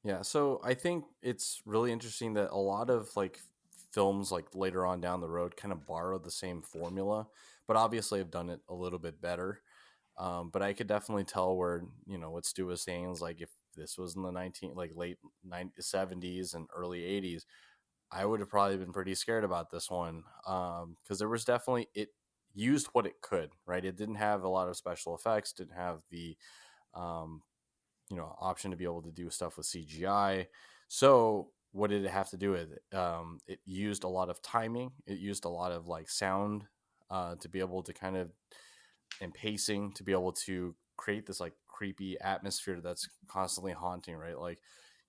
Speaker 1: Yeah, so I think it's really interesting that a lot of like films like later on down the road kind of borrow the same formula, but obviously have done it a little bit better. But I could definitely tell where what Stu was saying is like if this was in the late 70s and early 80s, I would have probably been pretty scared about this one because there was definitely it used what it could, right? It didn't have a lot of special effects, didn't have the um, option to be able to do stuff with CGI. So what did it have to do with it? It used a lot of timing. It used a lot of like sound to be able to kind of and pacing to be able to create this like creepy atmosphere that's constantly haunting, right? Like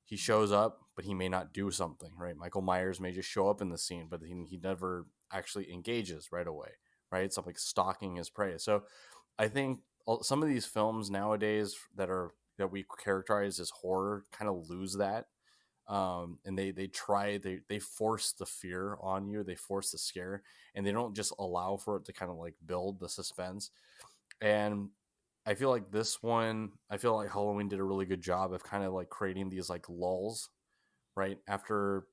Speaker 1: he shows up, but he may not do something, right? Michael Myers may just show up in the scene, but he never actually engages right away, right? It's like stalking his prey. So I think some of these films nowadays that we characterize as horror kind of lose that. And they force the fear on you, they force the scare, and they don't just allow for it to kind of like build the suspense. And I feel like Halloween did a really good job of kind of like creating these like lulls, right? After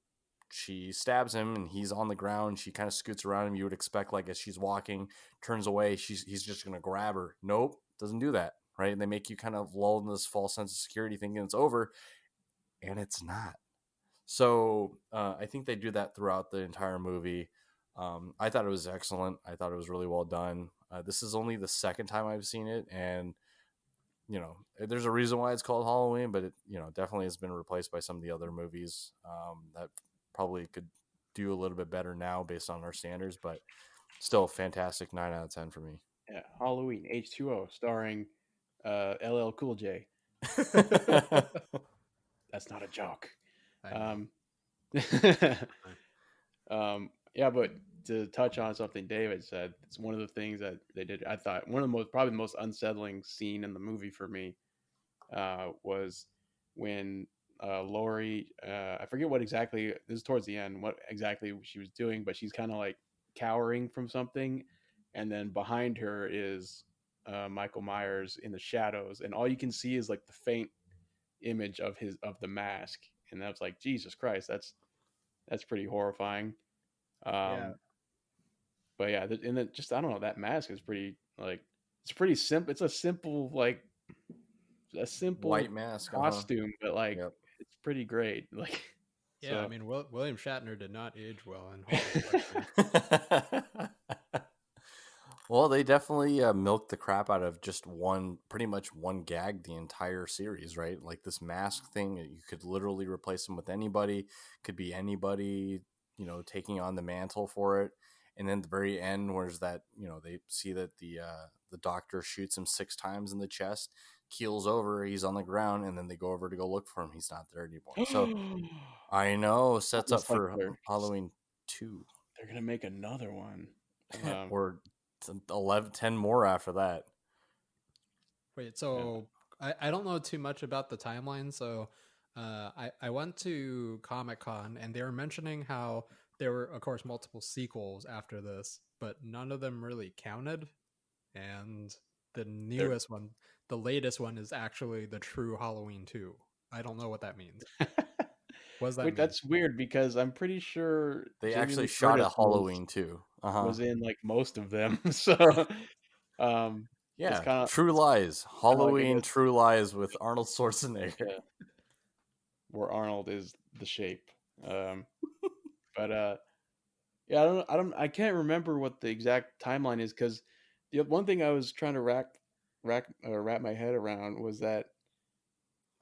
Speaker 1: she stabs him and he's on the ground, she kind of scoots around him. You would expect like as she's walking, turns away, he's just gonna grab her. Nope, doesn't do that, right? And they make you kind of lull in this false sense of security, thinking it's over, and it's not. So I think they do that throughout the entire movie. I thought it was excellent. I thought it was really well done. This is only the second time I've seen it, and there's a reason why it's called Halloween, but it definitely has been replaced by some of the other movies that probably could do a little bit better now based on our standards, but still fantastic. 9 out of 10 for me.
Speaker 3: Yeah. Halloween H2O starring LL Cool J. That's not a joke.
Speaker 2: I know.
Speaker 3: Um, yeah, but to touch on something David said, it's one of the things that they did. I thought one of the probably the most unsettling scene in the movie for me was when Lori, I forget what exactly, this is towards the end, what exactly she was doing, but she's kind of like cowering from something. And then behind her is Michael Myers in the shadows. And all you can see is like the faint image of the mask. And that's like, Jesus Christ, that's pretty horrifying.
Speaker 2: Yeah.
Speaker 3: Um, but yeah, and then just, I don't know, that mask is pretty like, it's pretty simple. It's a
Speaker 1: White
Speaker 3: simple
Speaker 1: mask. Uh-huh.
Speaker 3: costume, but like
Speaker 1: Yep.
Speaker 3: it's pretty great. Like
Speaker 2: Yeah, I
Speaker 3: so,
Speaker 2: mean, William Shatner did not age well in Hollywood.
Speaker 1: Well, they definitely milked the crap out of just pretty much one gag the entire series, right? Like this mask thing, you could literally replace them with anybody, could be anybody, taking on the mantle for it. And then the very end, where's that, they see that the doctor shoots him 6 times in the chest, keels over, he's on the ground, and then they go over to go look for him. He's not there anymore. So I know sets up
Speaker 3: almost like
Speaker 1: for Halloween 2
Speaker 3: they're gonna make another one. Um,
Speaker 1: or 11, 10 more after that.
Speaker 2: Wait,
Speaker 3: yeah,
Speaker 2: so I don't know too much about the timeline. So I went to Comic-Con and they were mentioning how there were, of course, multiple sequels after this, but none of them really counted. And the
Speaker 3: they're
Speaker 2: newest one, the latest one, is actually the true Halloween 2. I don't know what that means. What does that
Speaker 3: Wait,
Speaker 2: mean?
Speaker 3: that's weird because I'm pretty sure
Speaker 1: They
Speaker 3: Jamie
Speaker 1: actually
Speaker 3: Lee
Speaker 1: shot
Speaker 3: Curtis
Speaker 1: a Halloween too.
Speaker 3: was in like most of them. So it's
Speaker 1: Yeah,
Speaker 3: kind of
Speaker 1: True Lies,
Speaker 3: like, I
Speaker 1: Halloween,
Speaker 3: guess,
Speaker 1: True Lies with Arnold Schwarzenegger.
Speaker 3: yeah, where Arnold is the shape. Um, but yeah, I can't remember what the exact timeline is because the one thing I was trying to wrap my head around was that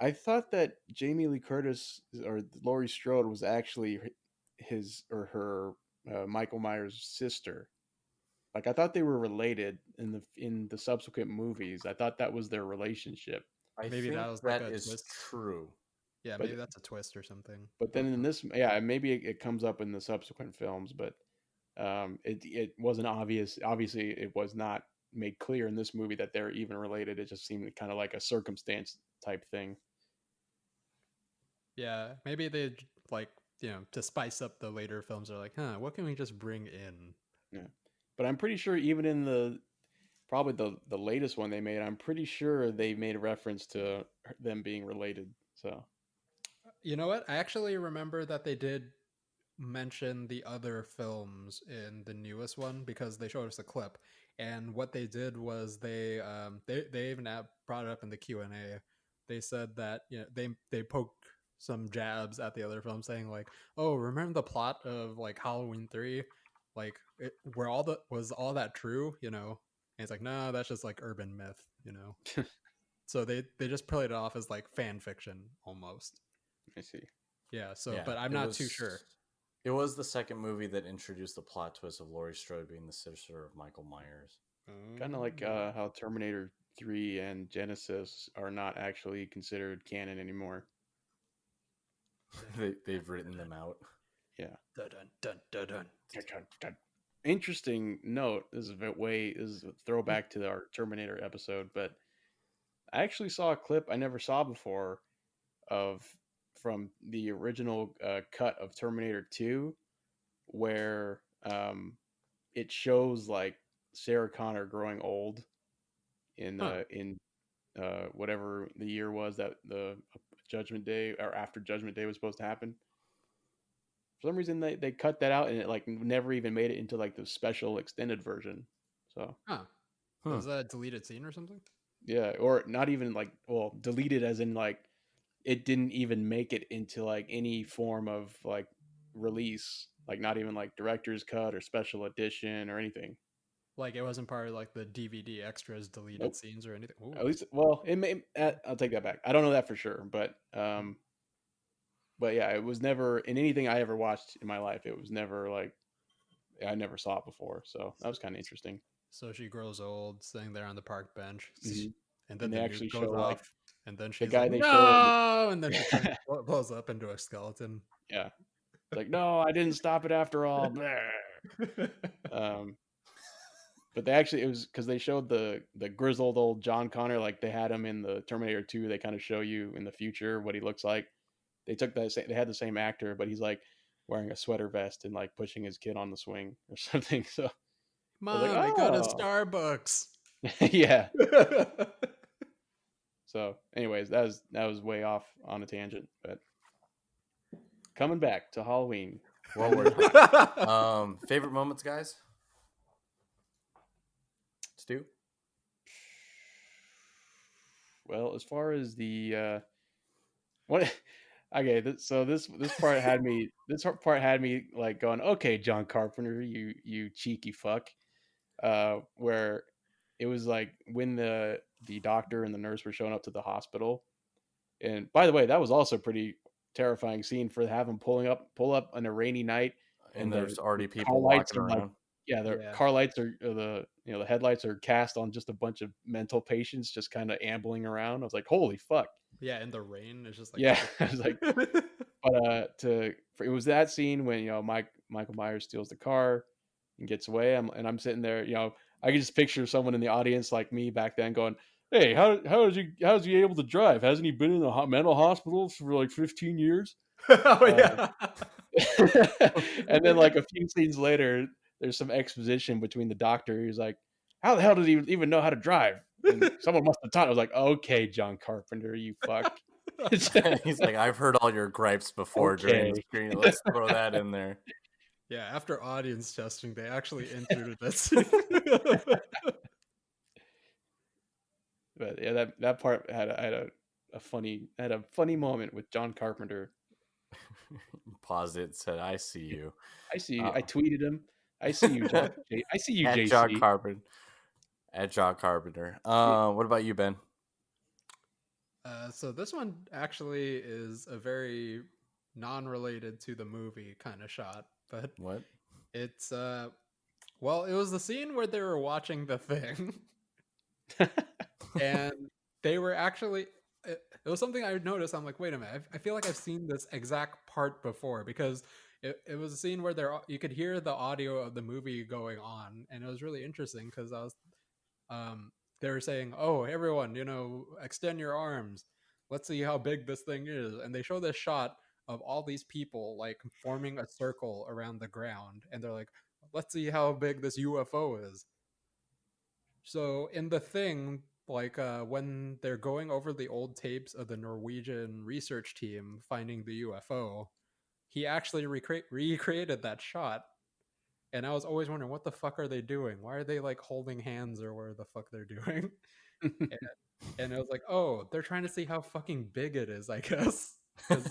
Speaker 3: I thought that Jamie Lee Curtis or Laurie Strode was actually his or her Michael Myers' sister. Like I thought they were related in the subsequent movies. I thought that was their relationship.
Speaker 1: I
Speaker 2: Maybe that
Speaker 1: think
Speaker 2: was like
Speaker 1: that
Speaker 2: a
Speaker 1: is
Speaker 2: twist.
Speaker 1: true.
Speaker 2: Yeah, maybe
Speaker 3: But
Speaker 2: that's a twist or something.
Speaker 3: then in this, yeah, maybe it comes up in the subsequent films, but it wasn't obvious. Obviously, it was not made clear in this movie that they're even related. It just seemed kind of like a circumstance type thing.
Speaker 2: Yeah, maybe they like to spice up the later films. Are like, huh, what can we just bring in?
Speaker 3: Yeah, but I'm pretty sure even in the probably the latest one they made, I'm pretty sure they made a reference to them being related. So
Speaker 2: You know what? I actually remember that they did mention the other films in the newest one because they showed us a clip, and what they did was they even brought it up in the Q&A. They said that they poked some jabs at the other film, saying like, "Oh, remember the plot of like Halloween 3? Like, where all the was all that true? You know?" And it's like, "No, that's just like urban myth, you know." So they just played it off as like fan fiction almost.
Speaker 3: I see.
Speaker 2: Yeah. So,
Speaker 1: Yeah,
Speaker 2: but I'm not too sure.
Speaker 1: it was the second movie that introduced the plot twist of Laurie Strode being the sister of Michael Myers.
Speaker 3: Kind of like
Speaker 2: Oh.
Speaker 3: how Terminator 3 and Genesis are not actually considered canon anymore.
Speaker 1: They've written them out.
Speaker 3: Yeah.
Speaker 2: Dun, dun, dun, dun, dun.
Speaker 3: Interesting note. This is a throwback to our Terminator episode, but I actually saw a clip I never saw before of from the original cut of Terminator 2 where it shows like Sarah Connor growing old
Speaker 2: Huh.
Speaker 3: in whatever the year was that the Judgment Day or after Judgment Day was supposed to happen. For some reason, they cut that out and it like never even made it into like the special extended version. So
Speaker 2: Huh.
Speaker 1: Hmm.
Speaker 2: Was that a deleted scene or something?
Speaker 3: yeah, or not even like deleted as in like it didn't even make it into like any form of like release, like not even like director's cut or special edition or anything.
Speaker 2: Like it wasn't part of like the DVD extras deleted
Speaker 3: Nope.
Speaker 2: scenes or anything.
Speaker 3: At
Speaker 2: Ooh.
Speaker 3: least, well, it may. I'll take that back. I don't know that for sure, but yeah, it was never in anything I ever watched in my life. It was never like I never saw it before, so that
Speaker 2: So,
Speaker 3: was kind of interesting.
Speaker 2: so she grows old, sitting there on the park bench,
Speaker 3: Hmm.
Speaker 2: and then
Speaker 3: And
Speaker 2: the
Speaker 3: they
Speaker 2: nuke
Speaker 3: actually
Speaker 2: goes
Speaker 3: show like
Speaker 2: off, and then
Speaker 3: the
Speaker 2: she's
Speaker 3: guy
Speaker 2: like,
Speaker 3: they show.
Speaker 2: "No!" And then she blows up into a skeleton.
Speaker 3: Yeah, it's like no, I didn't stop it after all. Um, but they actually it was because they showed the grizzled old John Connor like they had him in the Terminator 2. They kind of show you in the future what he looks like. They took they had the same actor, but he's like wearing a sweater vest and like pushing his kid on the swing or something. So I was like,
Speaker 2: Mom, they go to
Speaker 3: oh,
Speaker 2: Starbucks.
Speaker 3: yeah. So, anyways, that was way off on a tangent, but coming back to Halloween.
Speaker 1: Well worth it. Favorite moments, guys? Stu?
Speaker 3: Well, as far as the what okay, so this part had me like going, "Okay, John Carpenter, you cheeky fuck." Where it was like when the doctor and the nurse were showing up to the hospital. And by the way, that was also a pretty terrifying scene for have them pull up on a rainy night
Speaker 1: And
Speaker 3: and the
Speaker 1: there's already
Speaker 3: car
Speaker 1: people
Speaker 3: lights
Speaker 1: walking
Speaker 3: are like
Speaker 1: around.
Speaker 3: yeah, the
Speaker 2: Yeah.
Speaker 3: car lights are the the headlights are cast on just a bunch of mental patients just kind of ambling around. I was like, "Holy fuck."
Speaker 2: Yeah, in the rain, it's just like
Speaker 3: Yeah, I was like but it was that scene when Michael Myers steals the car and gets away. I'm sitting there, I can just picture someone in the audience like me back then going, "Hey, how's he able to drive? Hasn't he been in a mental hospital for like 15 years?"
Speaker 2: oh
Speaker 3: Uh,
Speaker 2: yeah.
Speaker 3: and then like a few scenes later, there's some exposition between the doctor. He's like, "How the hell did he even know how to drive?" And someone must have taught. I was like, "Okay, John Carpenter, you fuck."
Speaker 1: He's like, I've heard all your gripes before during the
Speaker 3: Okay.
Speaker 1: screening. Let's throw that in there.
Speaker 2: Yeah, after audience testing, they actually entered that scene.
Speaker 3: But yeah, that part a funny moment with John Carpenter.
Speaker 1: Paused it, said, I see you.
Speaker 3: I see you.
Speaker 1: Uh,
Speaker 3: I tweeted him. I see you, John. I see you,
Speaker 1: at John
Speaker 3: JC.
Speaker 1: Carpenter. At John Carpenter. What about you, Ben?
Speaker 2: So this one actually is a very non-related to the movie kind of shot, but
Speaker 1: What?
Speaker 2: it's well, it was the scene where they were watching The Thing, and they were actually. It was something I noticed. I'm like, wait a minute, I feel like I've seen this exact part before because it was a scene where you could hear the audio of the movie going on, and it was really interesting because they were saying, "Oh, everyone, extend your arms. Let's see how big this thing is." And they show this shot of all these people like forming a circle around the ground, and they're like, "Let's see how big this UFO is." So in the thing, like when they're going over the old tapes of the Norwegian research team finding the UFO, he actually recreated that shot. And I was always wondering, what the fuck are they doing? Why are they like holding hands or where the fuck they're doing? and, and I was like, oh, they're trying to see how fucking big it is, I guess. Because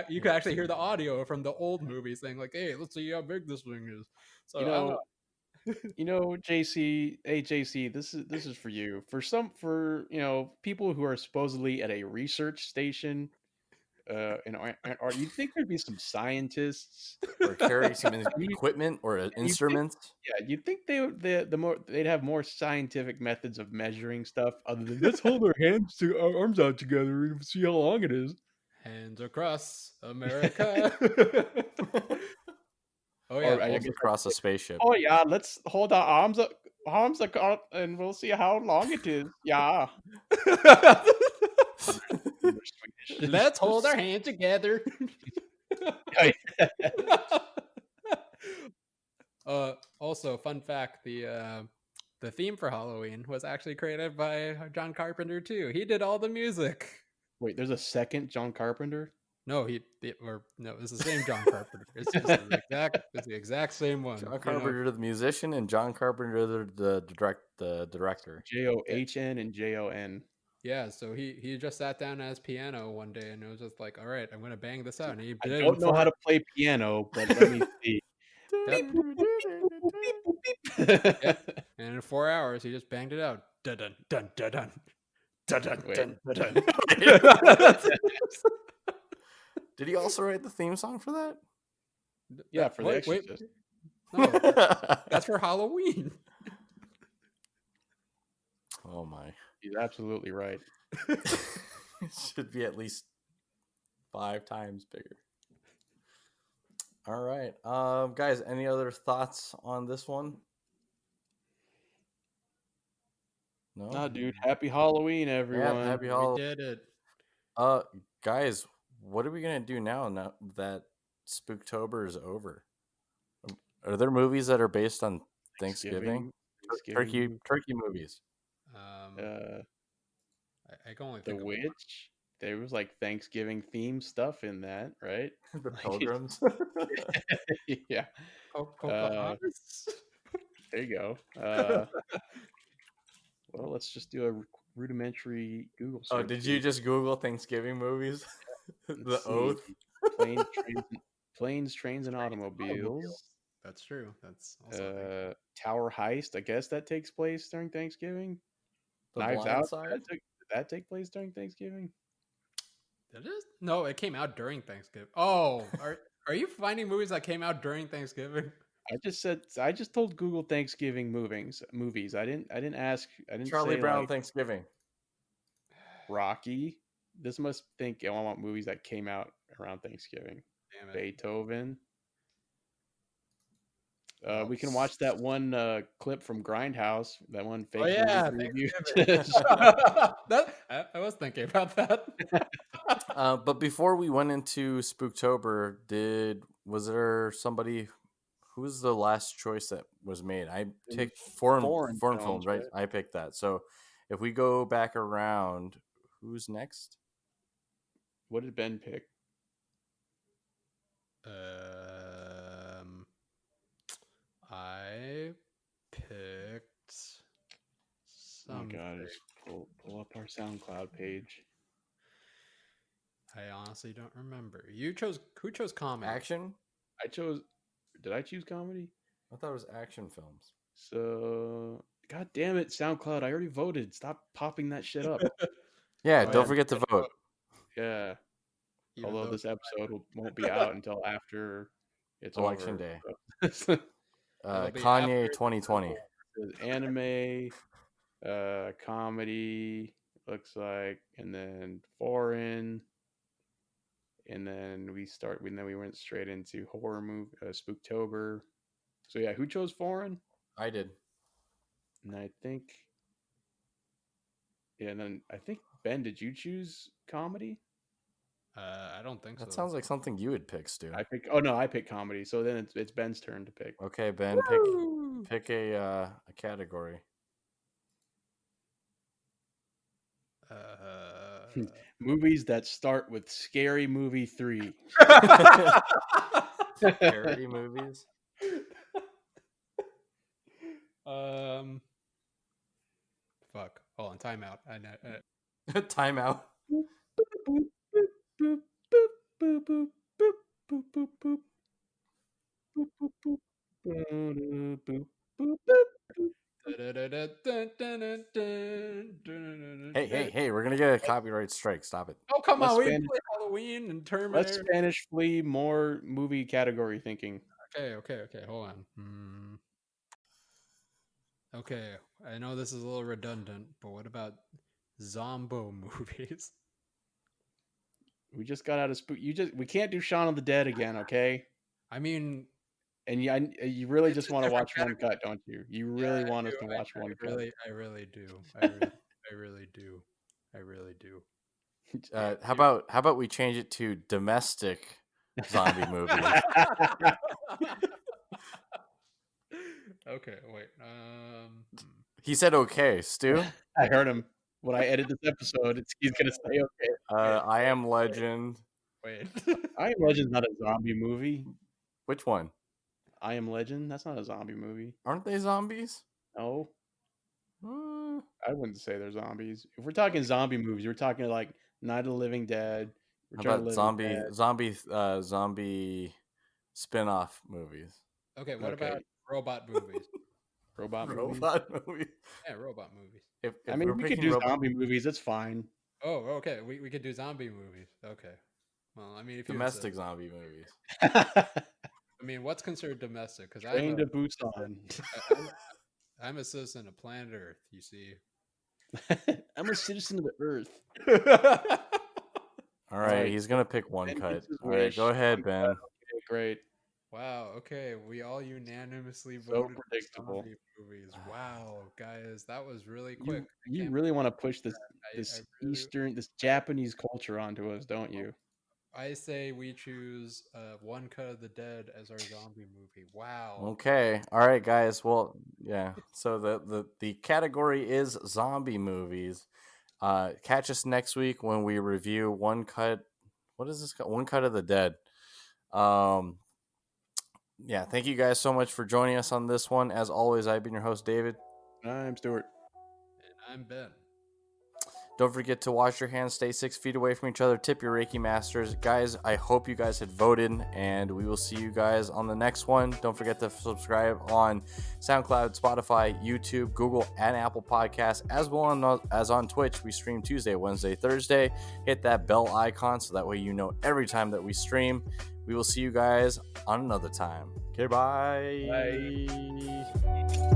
Speaker 2: you could actually hear the audio from the old movie saying like, "Hey, let's see how big this thing is."
Speaker 3: you
Speaker 2: So I don't
Speaker 3: know,
Speaker 2: know.
Speaker 3: JC. Hey, JC. This is for you. For people who are supposedly at a research station. Or you think there'd be some scientists?
Speaker 1: Or carry some
Speaker 3: You,
Speaker 1: equipment or
Speaker 3: you think,
Speaker 1: instruments?
Speaker 3: yeah, you'd think the more they'd have more scientific methods of measuring stuff other than let's hold our hands to our arms out together and see how long it is.
Speaker 2: Hands across America. Oh yeah,
Speaker 3: Or I
Speaker 1: Holds
Speaker 3: guess
Speaker 1: across a spaceship.
Speaker 3: oh yeah, let's hold our arms up, and we'll see how long it is. Yeah. Swedish.
Speaker 2: let's hold our hand together. Also, fun fact: the theme for Halloween was actually created by John Carpenter too. He did all the music.
Speaker 3: Wait, there's a second John Carpenter?
Speaker 2: No, no, it's the same John Carpenter. It's the exact same one.
Speaker 1: John Carpenter, the musician, and John Carpenter, the director.
Speaker 3: John and Jon.
Speaker 2: Yeah, so he just sat down at his piano one day and it was just like, all right, I'm gonna bang this out. And he
Speaker 3: I
Speaker 2: did it in
Speaker 3: don't know how
Speaker 2: 4.
Speaker 3: to play piano, but let me see.
Speaker 2: That,
Speaker 3: Beep, boop, boop, beep, boop, boop, beep, boop,
Speaker 2: yeah,
Speaker 3: beep.
Speaker 2: and in 4 hours he just banged it out. Dun dun dun dun dun dun dun
Speaker 3: Wait.
Speaker 2: dun dun. Dun.
Speaker 1: Did he also write the theme song for that?
Speaker 3: Yeah, for The
Speaker 2: Wait,
Speaker 3: Exorcist.
Speaker 2: no, that's for Halloween.
Speaker 1: Oh my.
Speaker 3: He's absolutely right.
Speaker 1: It should be at least 5 times bigger. All right. Guys, any other thoughts on this one? No?
Speaker 3: Nah, dude. Happy Halloween,
Speaker 1: Yeah,
Speaker 3: everyone.
Speaker 1: happy
Speaker 2: We
Speaker 1: Halloween.
Speaker 2: did it.
Speaker 1: Guys, what are we gonna do now that Spooktober is over? Are there movies that are based on Thanksgiving? Turkey movies.
Speaker 3: Uh,
Speaker 2: I can only
Speaker 3: The
Speaker 2: think of one.
Speaker 3: Witch. There was like Thanksgiving themed stuff in that, right?
Speaker 1: The
Speaker 3: Like,
Speaker 1: Pilgrims.
Speaker 3: yeah.
Speaker 2: Pocahontas?
Speaker 3: There you go. Well, let's just do a rudimentary Google search.
Speaker 1: Oh, did you just Google Thanksgiving movies? The
Speaker 3: Let's see.
Speaker 1: Oath.
Speaker 3: Planes, trains, and automobiles.
Speaker 2: That's true. That's also
Speaker 3: Tower Heist. I guess that takes place during Thanksgiving.
Speaker 1: The
Speaker 3: Knives
Speaker 1: Blind
Speaker 3: Out.
Speaker 1: Side.
Speaker 3: Did that take place during Thanksgiving?
Speaker 2: It is? No, it came out during Thanksgiving. Oh, are you finding movies that came out during Thanksgiving?
Speaker 3: I just told Google Thanksgiving movies. I didn't ask. I didn't
Speaker 1: Charlie
Speaker 3: say
Speaker 1: Brown
Speaker 3: like
Speaker 1: Thanksgiving.
Speaker 3: Rocky. This must think I want movies that came out around Thanksgiving.
Speaker 2: Damn it.
Speaker 3: Beethoven.
Speaker 2: Well,
Speaker 3: We can watch that one clip from Grindhouse. That one fake
Speaker 2: Oh yeah,
Speaker 3: movie
Speaker 2: Thanksgiving. I was thinking about that.
Speaker 1: But before we went into Spooktober, was there somebody? Who was the last choice that was made? I picked foreign films, right? I picked that. So if we go back around, who's next?
Speaker 3: What did Ben pick?
Speaker 2: I picked
Speaker 3: Oh my
Speaker 2: something.
Speaker 3: god, just pull up our SoundCloud page.
Speaker 2: I honestly don't remember. Who chose comedy?
Speaker 1: Action?
Speaker 3: Did I choose comedy?
Speaker 1: I thought it was action films.
Speaker 3: So, god damn it, SoundCloud, I already voted. Stop popping that shit up.
Speaker 1: Yeah,
Speaker 3: Oh,
Speaker 1: don't
Speaker 3: yeah,
Speaker 1: forget to vote.
Speaker 3: Yeah.
Speaker 2: Even
Speaker 3: Although
Speaker 2: though
Speaker 3: this episode won't be out until after it's
Speaker 1: Election
Speaker 3: over.
Speaker 1: day.
Speaker 3: So,
Speaker 2: it'll be
Speaker 1: Kanye
Speaker 2: after
Speaker 1: 2020.
Speaker 3: there's anime, comedy, looks like, and then foreign, and then we went straight into horror movie, Spooktober. So yeah, who chose foreign?
Speaker 1: I did.
Speaker 3: And I think, yeah, and then I think Ben, did you choose comedy?
Speaker 2: I don't think
Speaker 1: That
Speaker 2: so.
Speaker 1: sounds like something you would pick, Stu.
Speaker 3: I picked comedy. So then it's Ben's turn to pick.
Speaker 1: Okay, Ben, pick a category.
Speaker 3: Movies that start with Scary Movie 3.
Speaker 1: Parody movies.
Speaker 2: Fuck. Hold on. Timeout. I know.
Speaker 1: Timeout. Hey, we're gonna get a copyright strike. Stop it.
Speaker 2: Oh, come
Speaker 3: Less
Speaker 2: on. We
Speaker 3: Spanish,
Speaker 2: play Halloween and
Speaker 3: less
Speaker 2: Terminator.
Speaker 3: Spanish Flea, more movie category thinking.
Speaker 2: Okay. Hold on. Okay. I know this is a little redundant, but what about Zombo movies?
Speaker 3: We just got out of Spook. We can't do Shaun of the Dead again, okay?
Speaker 2: I mean,
Speaker 3: And you really
Speaker 2: it's
Speaker 3: just
Speaker 2: a
Speaker 3: want to
Speaker 2: different
Speaker 3: watch one cut, don't you? You really want us to watch one cut.
Speaker 2: I really do. I really do.
Speaker 1: How about we change it to domestic zombie movies?
Speaker 2: Okay, wait.
Speaker 1: He said okay, Stu.
Speaker 3: I heard him. When I edit this episode, he's gonna say okay.
Speaker 1: I Am Legend.
Speaker 2: Wait.
Speaker 3: I Am Legend's not a zombie movie.
Speaker 1: Which one?
Speaker 3: I Am Legend? That's not a zombie movie.
Speaker 1: Aren't they zombies?
Speaker 3: No,
Speaker 1: Uh,
Speaker 3: I wouldn't say they're zombies. If we're talking zombie movies, we're talking like Night of the Living Dead,
Speaker 1: How
Speaker 3: Return of
Speaker 1: about
Speaker 3: the Living Dead.
Speaker 1: zombie spin-off movies?
Speaker 2: Okay, what
Speaker 3: Okay.
Speaker 2: about robot movies?
Speaker 3: Robot movies.
Speaker 1: Robot movies.
Speaker 2: Yeah, robot movies.
Speaker 1: If
Speaker 3: I
Speaker 1: we're
Speaker 3: mean, we could
Speaker 1: picking
Speaker 3: do zombie movies. It's fine.
Speaker 2: Oh, okay. We could do zombie movies. Okay. Well, I mean, if
Speaker 1: domestic
Speaker 2: you
Speaker 1: zombie movies.
Speaker 2: I mean, what's considered domestic? Because
Speaker 3: Train to Busan.
Speaker 2: I'm a citizen of planet Earth. You see.
Speaker 3: I'm a citizen of the Earth.
Speaker 1: All right,
Speaker 3: right,
Speaker 1: he's gonna pick one
Speaker 3: Ben
Speaker 1: cut.
Speaker 3: gets his
Speaker 1: All right,
Speaker 3: wish.
Speaker 1: go ahead,
Speaker 3: One
Speaker 1: Ben.
Speaker 3: cut. Okay, great.
Speaker 2: Wow. Okay, we all unanimously
Speaker 3: So
Speaker 2: voted
Speaker 3: predictable.
Speaker 2: for zombie movies. Wow, guys, that was really quick.
Speaker 3: You really want to push this
Speaker 2: I really-
Speaker 3: this Japanese culture onto us, don't you?
Speaker 2: I say we choose One Cut of the Dead as our zombie movie. Wow.
Speaker 1: Okay. All right, guys. Well, yeah. So the category is zombie movies. Catch us next week when we review One Cut. What is this called? One Cut of the Dead. Yeah. Thank you guys so much for joining us on this one. As always, I've been your host, David.
Speaker 3: I'm Stuart.
Speaker 2: And I'm Ben.
Speaker 1: Don't forget to wash your hands, stay 6 feet away from each other, tip your Reiki masters. Guys, I hope you guys had voted, and we will see you guys on the next one. Don't forget to subscribe on SoundCloud, Spotify, YouTube, Google, and Apple Podcasts, as well as on Twitch. We stream Tuesday, Wednesday, Thursday. Hit that bell icon so that way you know every time that we stream. We will see you guys on another time. Okay, bye.
Speaker 3: Bye.